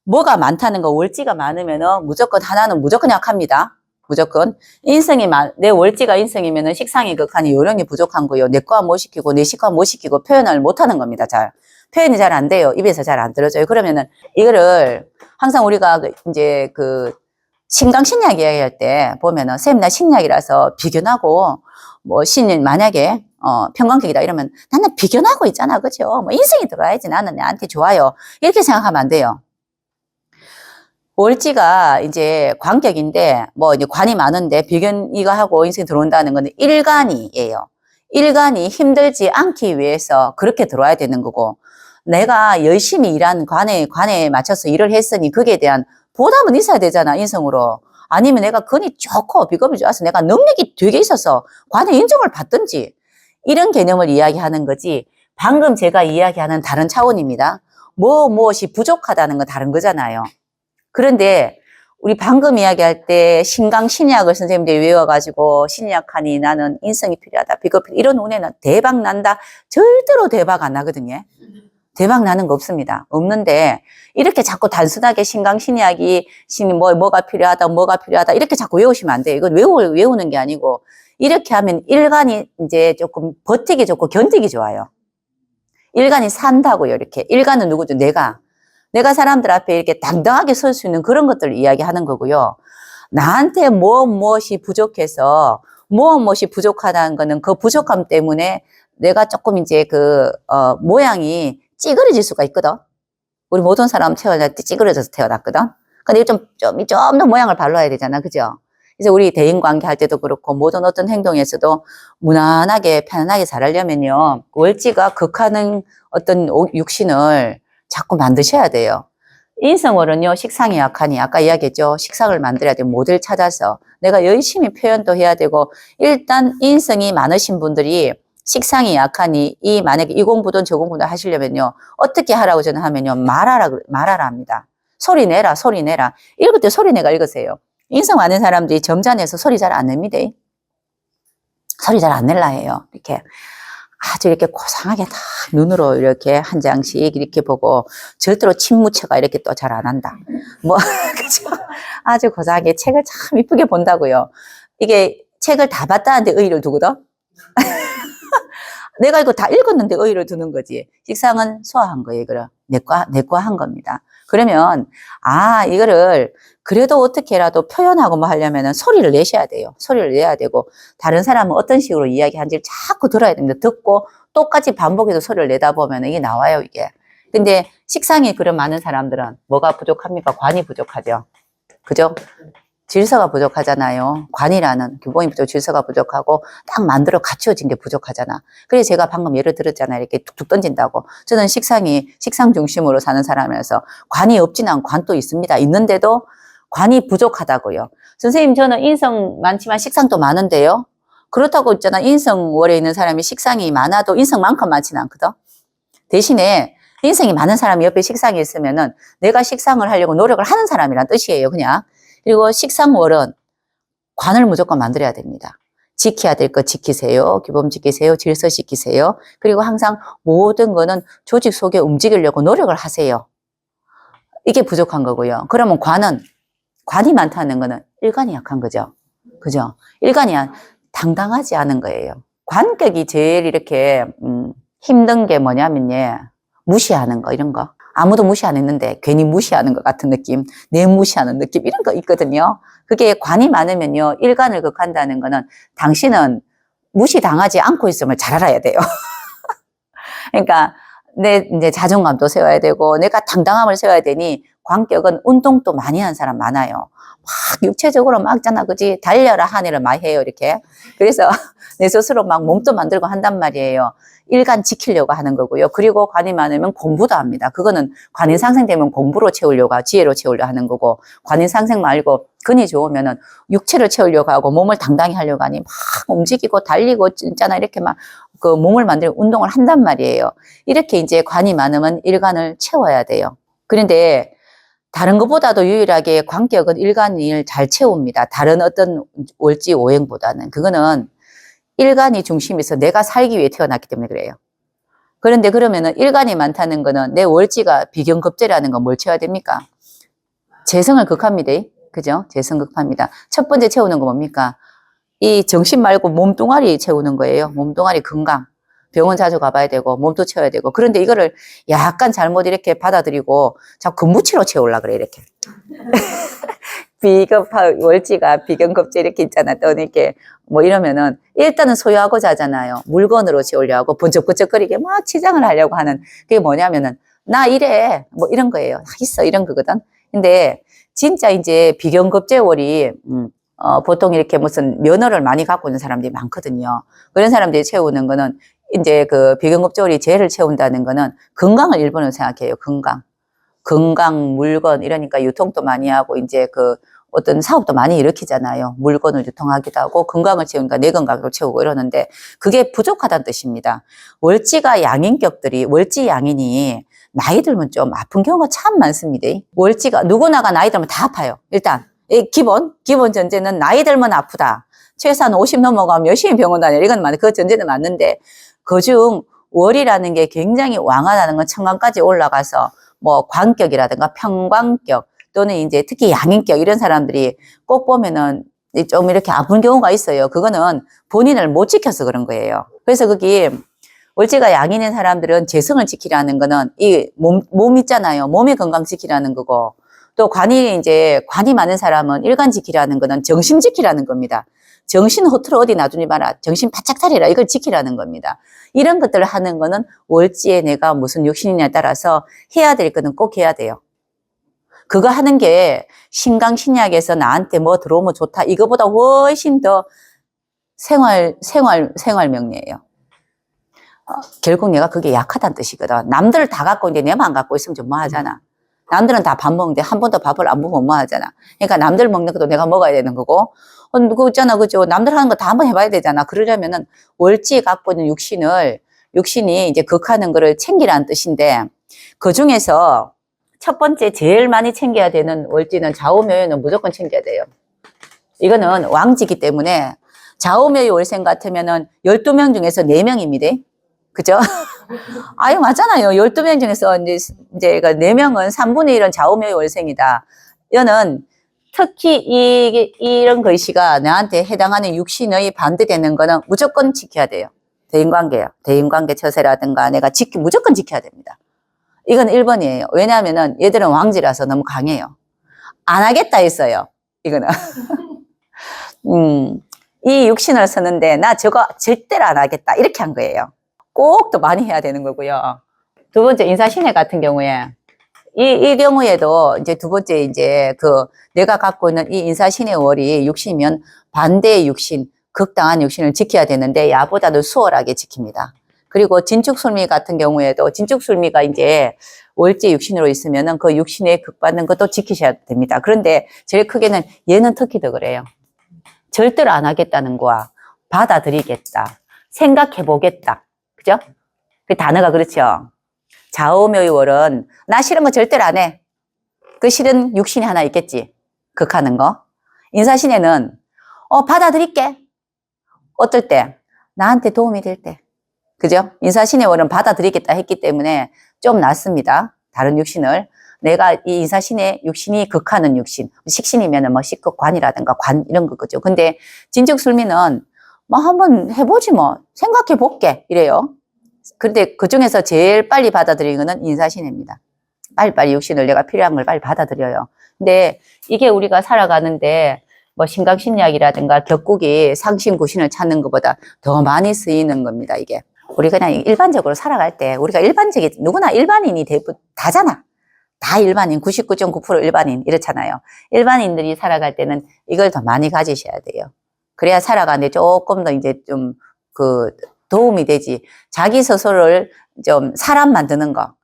뭐가 많다는 거, 월지가 많으면은 무조건 하나는 무조건 약합니다. 무조건. 내 월지가 인성이면은 식상이 극하니 요령이 부족한 거요. 내과 못 시키고, 내식과 못 시키고, 표현을 못 하는 겁니다, 잘. 표현이 잘 안 돼요. 입에서 잘 안 들어져요. 그러면은, 이거를, 항상 우리가 이제 신강신약 이야기할 때 보면은, 쌤, 나 신약이라서 비견하고, 뭐, 만약에, 평강격이다 이러면, 나는 비견하고 있잖아. 그죠? 뭐, 인성이 들어야지. 나는 내한테 좋아요. 이렇게 생각하면 안 돼요. 월지가 이제 관격인데, 뭐 이제 관이 많은데, 비견 이거 하고 인생이 들어온다는 건 일간이에요. 일간이 힘들지 않기 위해서 그렇게 들어와야 되는 거고, 내가 열심히 일한 관에 맞춰서 일을 했으니 거기에 대한 보답은 있어야 되잖아, 인성으로. 아니면 내가 근이 좋고 비겁이 좋아서 내가 능력이 되게 있어서 관의 인정을 받든지, 이런 개념을 이야기하는 거지, 방금 제가 이야기하는 다른 차원입니다. 무엇이 부족하다는 건 다른 거잖아요. 그런데 우리 방금 이야기할 때 신강신약을 선생님들이 외워가지고 신약하니 나는 인성이 필요하다, 비겁 이런 운에는 대박 난다. 절대로 대박 안 나거든요. 대박 나는 거 없습니다. 없는데 이렇게 자꾸 단순하게 신강신약이 뭐가 필요하다 이렇게 자꾸 외우시면 안 돼요. 이건 외우는 게 아니고 이렇게 하면 일간이 이제 조금 버티기 좋고 견디기 좋아요. 일간이 산다고요. 이렇게 일간은 누구죠? 내가 사람들 앞에 이렇게 당당하게 설 수 있는 그런 것들을 이야기하는 거고요. 나한테 무엇이 부족해서 무엇이 부족하다는 거는 그 부족함 때문에 내가 조금 이제 모양이 찌그러질 수가 있거든. 우리 모든 사람 태어날 때 찌그러져서 태어났거든. 근데 좀 더 모양을 발라야 되잖아. 그죠? 그래서 우리 대인관계 할 때도 그렇고 모든 어떤 행동에서도 무난하게 편안하게 살려면요. 월지가 극하는 어떤 육신을 자꾸 만드셔야 돼요. 인성월은요, 식상이 약하니, 아까 이야기했죠. 식상을 만들어야 돼요. 모델 찾아서. 내가 열심히 표현도 해야 되고, 일단 인성이 많으신 분들이 식상이 약하니, 만약에 이 공부든 저 공부든 하시려면요, 어떻게 하라고 저는 하면요, 말하라 합니다. 소리 내라. 읽을 때 소리 내가 읽으세요. 인성 많은 사람들이 점잖아서 소리 잘 안 냅니다. 소리 잘 안 낼라 해요. 이렇게. 아주 이렇게 고상하게 다 눈으로 이렇게 한 장씩 이렇게 보고 절대로 침무체가 이렇게 또 잘 안 한다. 그죠? 아주 고상하게 책을 참 이쁘게 본다고요. 이게 책을 다 봤다는데 의의를 두거든? 내가 이거 다 읽었는데 의의를 두는 거지. 식상은 소화한 거예요, 이거를. 내과한 겁니다. 그러면, 이거를 그래도 어떻게라도 표현하고 뭐 하려면은 소리를 내셔야 돼요. 소리를 내야 되고, 다른 사람은 어떤 식으로 이야기하는지를 자꾸 들어야 됩니다. 듣고 똑같이 반복해서 소리를 내다 보면 이게 나와요, 이게. 근데 식상이 그런 많은 사람들은 뭐가 부족합니까? 관이 부족하죠. 그죠? 질서가 부족하잖아요. 관이라는 기본이 질서가 부족하고 딱 만들어 갖추어진 게 부족하잖아. 그래서 제가 방금 예를 들었잖아요. 이렇게 툭툭 던진다고. 저는 식상 중심으로 사는 사람이라서 관이 없진 않고 관도 있습니다. 있는데도 관이 부족하다고요. 선생님, 저는 인성 많지만 식상도 많은데요. 그렇다고 있잖아. 인성월에 있는 사람이 식상이 많아도 인성만큼 많지는 않거든. 대신에 인성이 많은 사람이 옆에 식상이 있으면은 내가 식상을 하려고 노력을 하는 사람이란 뜻이에요, 그냥. 그리고 식상월은 관을 무조건 만들어야 됩니다. 지켜야 될 거 지키세요. 규범 지키세요. 질서 지키세요. 그리고 항상 모든 거는 조직 속에 움직이려고 노력을 하세요. 이게 부족한 거고요. 그러면 관이 많다는 거는 일간이 약한 거죠. 그죠? 일간이 당당하지 않은 거예요. 관격이 제일 이렇게 힘든 게 뭐냐면요. 무시하는 거, 이런 거. 아무도 무시 안 했는데 괜히 무시하는 것 같은 느낌, 내 무시하는 느낌, 이런 거 있거든요. 그게 관이 많으면요, 일간을 극한다는 거는 당신은 무시당하지 않고 있음을 잘 알아야 돼요. 그러니까 내 이제 자존감도 세워야 되고 내가 당당함을 세워야 되니 관격은 운동도 많이 한 사람 많아요. 막 육체적으로 막 있잖아, 그지? 달려라 하늘을 막 해요, 이렇게. 그래서 내 스스로 막 몸도 만들고 한단 말이에요. 일간 지키려고 하는 거고요. 그리고 관이 많으면 공부도 합니다. 그거는 관이 상생되면 공부로 채우려고, 지혜로 채우려고 하는 거고, 관이 상생 말고 근이 좋으면은 육체를 채우려고 하고 몸을 당당히 하려고 하니 막 움직이고 달리고 있잖아, 이렇게 막 그 몸을 만들고 운동을 한단 말이에요. 이렇게 이제 관이 많으면 일간을 채워야 돼요. 그런데 다른 것보다도 유일하게 관격은 일간을 잘 채웁니다. 다른 어떤 월지 오행보다는. 그거는 일간이 중심에서 내가 살기 위해 태어났기 때문에 그래요. 그런데 그러면은 일간이 많다는 거는 내 월지가 비견급제라는 건 뭘 채워야 됩니까? 재성을 극합니다. 그죠? 재성 극합니다. 첫 번째 채우는 거 뭡니까? 이 정신 말고 몸뚱아리 채우는 거예요. 몸뚱아리 건강. 병원 자주 가봐야 되고 몸도 채워야 되고. 그런데 이거를 약간 잘못 이렇게 받아들이고 자꾸 근무치로 채우려고 그래, 이렇게. 월지가 비견급제 이렇게 있잖아. 또 이렇게 뭐 이러면은 일단은 소유하고자 하잖아요. 물건으로 채우려고 번쩍번쩍거리게 막 치장을 하려고 하는 그게 뭐냐면은 나 이래 뭐 이런 거예요. 있어 이런 거거든. 근데 진짜 이제 비견급제월이 보통 이렇게 무슨 면허를 많이 갖고 있는 사람들이 많거든요. 그런 사람들이 채우는 거는 이제 그 비견급제월이 재를 채운다는 거는 건강을 1번으로 생각해요. 건강, 물건, 이러니까 유통도 많이 하고, 이제 어떤 사업도 많이 일으키잖아요. 물건을 유통하기도 하고, 건강을 채우니까 내 건강을 채우고 이러는데, 그게 부족하다는 뜻입니다. 월지가 양인격들이, 월지 양인이 나이 들면 좀 아픈 경우가 참 많습니다. 월지가, 누구나가 나이 들면 다 아파요. 일단, 기본 전제는 나이 들면 아프다. 최소한 50 넘어가면 열심히 병원 다녀. 이건 그 전제는 맞는데, 그중 월이라는 게 굉장히 왕하다는 건 천간까지 올라가서 뭐 관격이라든가 평관격 또는 이제 특히 양인격 이런 사람들이 꼭 보면은 좀 이렇게 아픈 경우가 있어요. 그거는 본인을 못 지켜서 그런 거예요. 그래서 거기 월지가 양인인 사람들은 재성을 지키라는 거는 이 몸 있잖아요. 몸의 건강 지키라는 거고 또 관이 많은 사람은 일간 지키라는 거는 정신 지키라는 겁니다. 정신 허투루 어디 놔두지 마라. 정신 바짝 차리라. 이걸 지키라는 겁니다. 이런 것들을 하는 거는 월지에 내가 무슨 육신이냐에 따라서 해야 될 거는 꼭 해야 돼요. 그거 하는 게 신강신약에서 나한테 뭐 들어오면 좋다. 이거보다 훨씬 더 생활 명리예요. 결국 내가 그게 약하다는 뜻이거든. 남들 다 갖고 있는데 내만 안 갖고 있으면 좀 뭐 하잖아. 남들은 다 밥 먹는데 한 번도 밥을 안 먹으면 뭐 하잖아. 그러니까 남들 먹는 것도 내가 먹어야 되는 거고. 그거 있잖아. 그죠? 남들 하는 거 다 한번 해봐야 되잖아. 그러려면은 월지에 갖고 있는 육신이 이제 극하는 거를 챙기라는 뜻인데 그 중에서 첫 번째 제일 많이 챙겨야 되는 월지는 좌우묘유는 무조건 챙겨야 돼요. 이거는 왕지기 때문에 좌우묘유 월생 같으면은 12명 중에서 4명입니다. 그죠? 아유, 맞잖아요. 12명 중에서 이제 4명은 3분의 1은 좌우묘유 월생이다. 이거는 특히 이런 글씨가 나한테 해당하는 육신의 반대되는 거는 무조건 지켜야 돼요. 대인관계요. 대인관계 처세라든가 내가 무조건 지켜야 됩니다. 이건 1번이에요. 왜냐하면은 얘들은 왕지라서 너무 강해요. 안 하겠다 했어요. 이거는. 이 육신을 쓰는데 나 저거 절대로 안 하겠다. 이렇게 한 거예요. 꼭 더 많이 해야 되는 거고요. 두 번째 인사신해 같은 경우에 이 경우에도 이제 두 번째 이제 내가 갖고 있는 이 인사신의 월이 육신이면 반대의 육신, 극당한 육신을 지켜야 되는데 야보다도 수월하게 지킵니다. 그리고 진축술미 같은 경우에도 진축술미가 이제 월지 육신으로 있으면은 그 육신에 극받는 것도 지키셔야 됩니다. 그런데 제일 크게는 얘는 특히 더 그래요. 절대로 안 하겠다는 거야. 받아들이겠다. 생각해보겠다. 그죠? 그 단어가 그렇죠. 좌우묘유월은 나 싫은 거 절대로 안 해. 그 싫은 육신이 하나 있겠지. 극하는 거. 인사신에는 받아들일게. 어떨 때? 나한테 도움이 될 때. 그죠? 인사신의 월은 받아들이겠다 했기 때문에 좀 낫습니다. 다른 육신을. 내가 이 인사신의 육신이 극하는 육신. 식신이면은 뭐 식극관이라든가 관 이런 거죠. 근데 진축술미는 뭐 한번 해보지 뭐. 생각해볼게. 이래요. 근데 그 중에서 제일 빨리 받아들이는 거는 인사신입니다. 빨리빨리 육신을 내가 필요한 걸 빨리 받아들여요. 근데 이게 우리가 살아가는데 뭐 신강신약이라든가 격국이 상신구신을 찾는 것보다 더 많이 쓰이는 겁니다, 이게. 우리 그냥 일반적으로 살아갈 때 우리가 누구나 일반인이 다잖아. 다 일반인, 99.9% 일반인 이렇잖아요. 일반인들이 살아갈 때는 이걸 더 많이 가지셔야 돼요. 그래야 살아가는데 조금 더 이제 좀 도움이 되지. 자기 스스로를 좀 사람 만드는 거.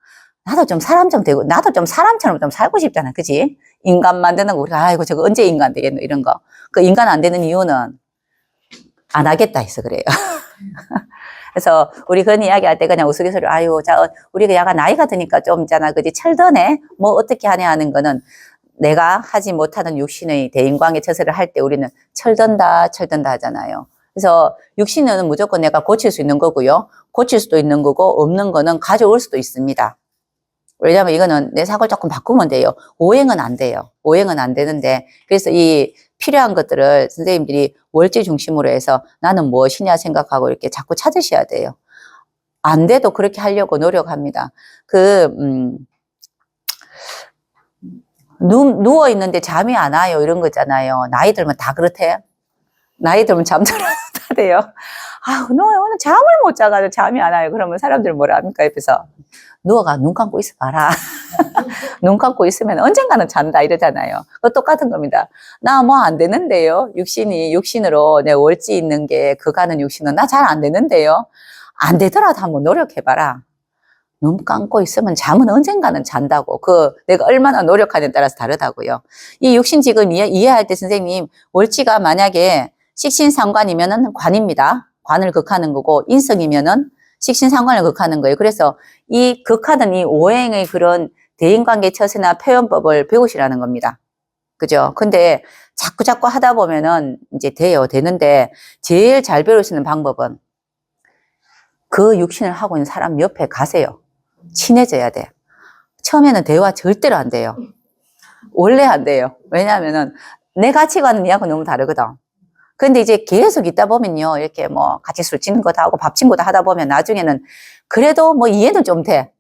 나도 좀 사람 좀 되고, 나도 좀 사람처럼 좀 살고 싶잖아. 그치? 인간 만드는 거, 우리가, 아이고, 저거 언제 인간 되겠노? 이런 거. 그 인간 안 되는 이유는 안 하겠다 해서 그래요. 그래서 우리 그런 이야기 할 때 그냥 우스갯소리로, 아유, 우리가 약간 나이가 드니까 좀 있잖아. 그지? 철드네? 뭐 어떻게 하냐 하는 거는 내가 하지 못하는 육신의 대인관계 처세를 할 때 우리는 철든다 하잖아요. 그래서 육신은 무조건 내가 고칠 수 있는 거고요. 고칠 수도 있는 거고 없는 거는 가져올 수도 있습니다. 왜냐하면 이거는 내 사고를 조금 바꾸면 돼요. 오행은 안 돼요. 오행은 안 되는데 그래서 이 필요한 것들을 선생님들이 월지 중심으로 해서 나는 무엇이냐 생각하고 이렇게 자꾸 찾으셔야 돼요. 안 돼도 그렇게 하려고 노력합니다. 누워있는데 잠이 안 와요. 이런 거잖아요. 나이 들면 다 그렇대. 나이 들면 잠잘 안 돼요. 너 오늘 잠을 못 자가지고 잠이 안 와요. 그러면 사람들 뭐라 합니까? 옆에서. 누워가 눈 감고 있어봐라. 눈 감고 있으면 언젠가는 잔다 이러잖아요. 그거 똑같은 겁니다. 나 뭐 안 되는데요. 육신으로 내 월지 있는 게 그가는 육신은 나 잘 안 되는데요. 안 되더라도 한번 노력해봐라. 눈 감고 있으면 잠은 언젠가는 잔다고. 내가 얼마나 노력하냐에 따라서 다르다고요. 이 육신 지금 이해할 때 선생님, 월지가 만약에 식신상관이면은 관입니다. 관을 극하는 거고, 인성이면은 식신상관을 극하는 거예요. 그래서 이 극하는 이 오행의 그런 대인관계 처세나 표현법을 배우시라는 겁니다. 그죠? 근데 자꾸 하다 보면은 이제 되는데 제일 잘 배울 수 있는 방법은 그 육신을 하고 있는 사람 옆에 가세요. 친해져야 돼. 처음에는 대화 절대로 안 돼요. 원래 안 돼요. 왜냐하면은 내 가치관은 니하고 너무 다르거든. 근데 이제 계속 있다 보면요. 이렇게 뭐 같이 술 치는 것도 하고 밥 친구도 하다 보면 나중에는 그래도 뭐 이해는 좀 돼.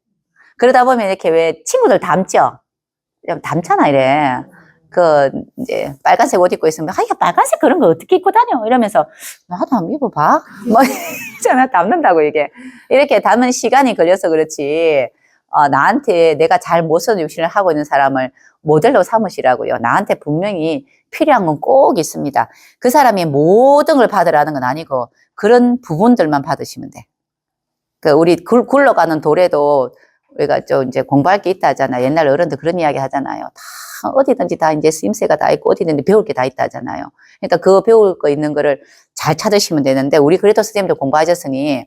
그러다 보면 이렇게 왜 친구들 닮죠? 닮잖아, 이래. 이제 빨간색 옷 입고 있으면, 야, 빨간색 그런 거 어떻게 입고 다녀? 이러면서, 나도 한번 입어봐. 뭐, 있잖아, 닮는다고 이게. 이렇게 닮은 시간이 걸려서 그렇지, 나한테 내가 잘 못 쓰는 육신을 하고 있는 사람을 모델로 삼으시라고요. 나한테 분명히 필요한 건 꼭 있습니다. 그 사람이 모든 걸 받으라는 건 아니고, 그런 부분들만 받으시면 돼. 우리 굴러가는 돌에도 우리가 좀 이제 공부할 게 있다 하잖아요. 옛날 어른들 그런 이야기 하잖아요. 다 어디든지 다 이제 쓰임새가 다 있고 어디든지 배울 게 다 있다 하잖아요. 그러니까 그 배울 거 있는 거를 잘 찾으시면 되는데 우리 그래도 선생님도 공부하셨으니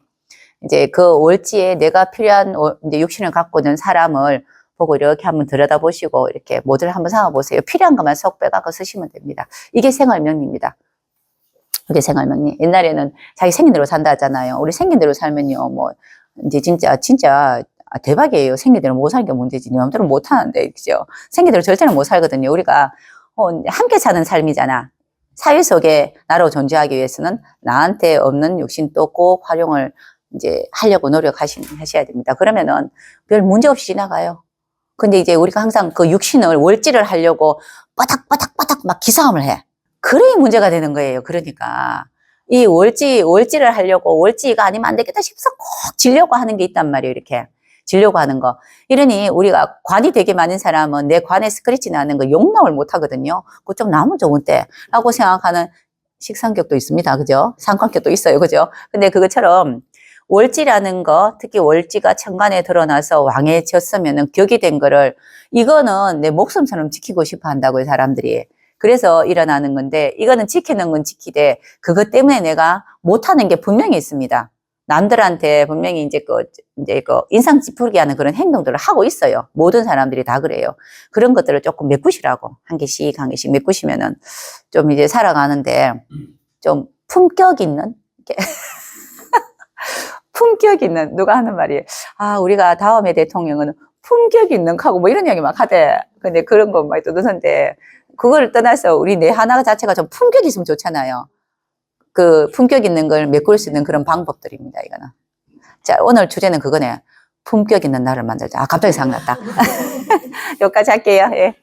이제 그 월지에 내가 필요한 이제 육신을 갖고 있는 사람을 보고 이렇게 한번 들여다보시고 이렇게 모델 한번 삼아보세요. 필요한 것만 쏙 빼갖고 쓰시면 됩니다. 이게 생활명리입니다. 이게 생활명리. 옛날에는 자기 생긴 대로 산다 하잖아요. 우리 생긴 대로 살면요, 뭐 이제 진짜 대박이에요. 생긴 대로 못 사는 게 문제지. 내 마음대로 못 하는데, 그죠? 생긴 대로 절대로 못 살거든요. 우리가 함께 사는 삶이잖아. 사회 속에 나로 존재하기 위해서는 나한테 없는 욕심도 꼭 활용을 이제 하려고 노력하셔야 됩니다. 그러면은 별 문제 없이 지나가요. 근데 이제 우리가 항상 그 육신을 월지를 하려고 빠닥빠닥빠닥 막 기싸움을 해. 그래 문제가 되는 거예요. 그러니까 이 월지를 하려고 월지가 아니면 안 되겠다 싶어서 꼭 지려고 하는 게 있단 말이에요. 이렇게 지려고 하는 거. 이러니 우리가 관이 되게 많은 사람은 내 관에 스크래치 나는 거 용납을 못 하거든요. 그거 좀 나면 좋은데 라고 생각하는 식상격도 있습니다. 그죠? 상관격도 있어요. 그죠? 근데 그것처럼 월지라는 거, 특히 월지가 천간에 드러나서 왕에 졌으면은 격이 된 거를 이거는 내 목숨처럼 지키고 싶어 한다고요, 사람들이. 그래서 일어나는 건데 이거는 지키는 건 지키되 그것 때문에 내가 못하는 게 분명히 있습니다. 남들한테 분명히 이제 인상 찌푸리게 하는 그런 행동들을 하고 있어요. 모든 사람들이 다 그래요. 그런 것들을 조금 메꾸시라고 한 개씩 메꾸시면은 좀 이제 살아가는데 좀 품격 있는 품격 있는 누가 하는 말이 우리가 다음에 대통령은 품격 있는 하고 뭐 이런 이야기 막 하대. 근데 그런 거 많이 떠드는데 그걸 떠나서 우리 내 하나 자체가 좀 품격이 있으면 좋잖아요. 그 품격 있는 걸 메꿀 수 있는 그런 방법들입니다, 이거는. 자, 오늘 주제는 그거네. 품격 있는 나를 만들자. 갑자기 생각났다. 여기까지 할게요. 예.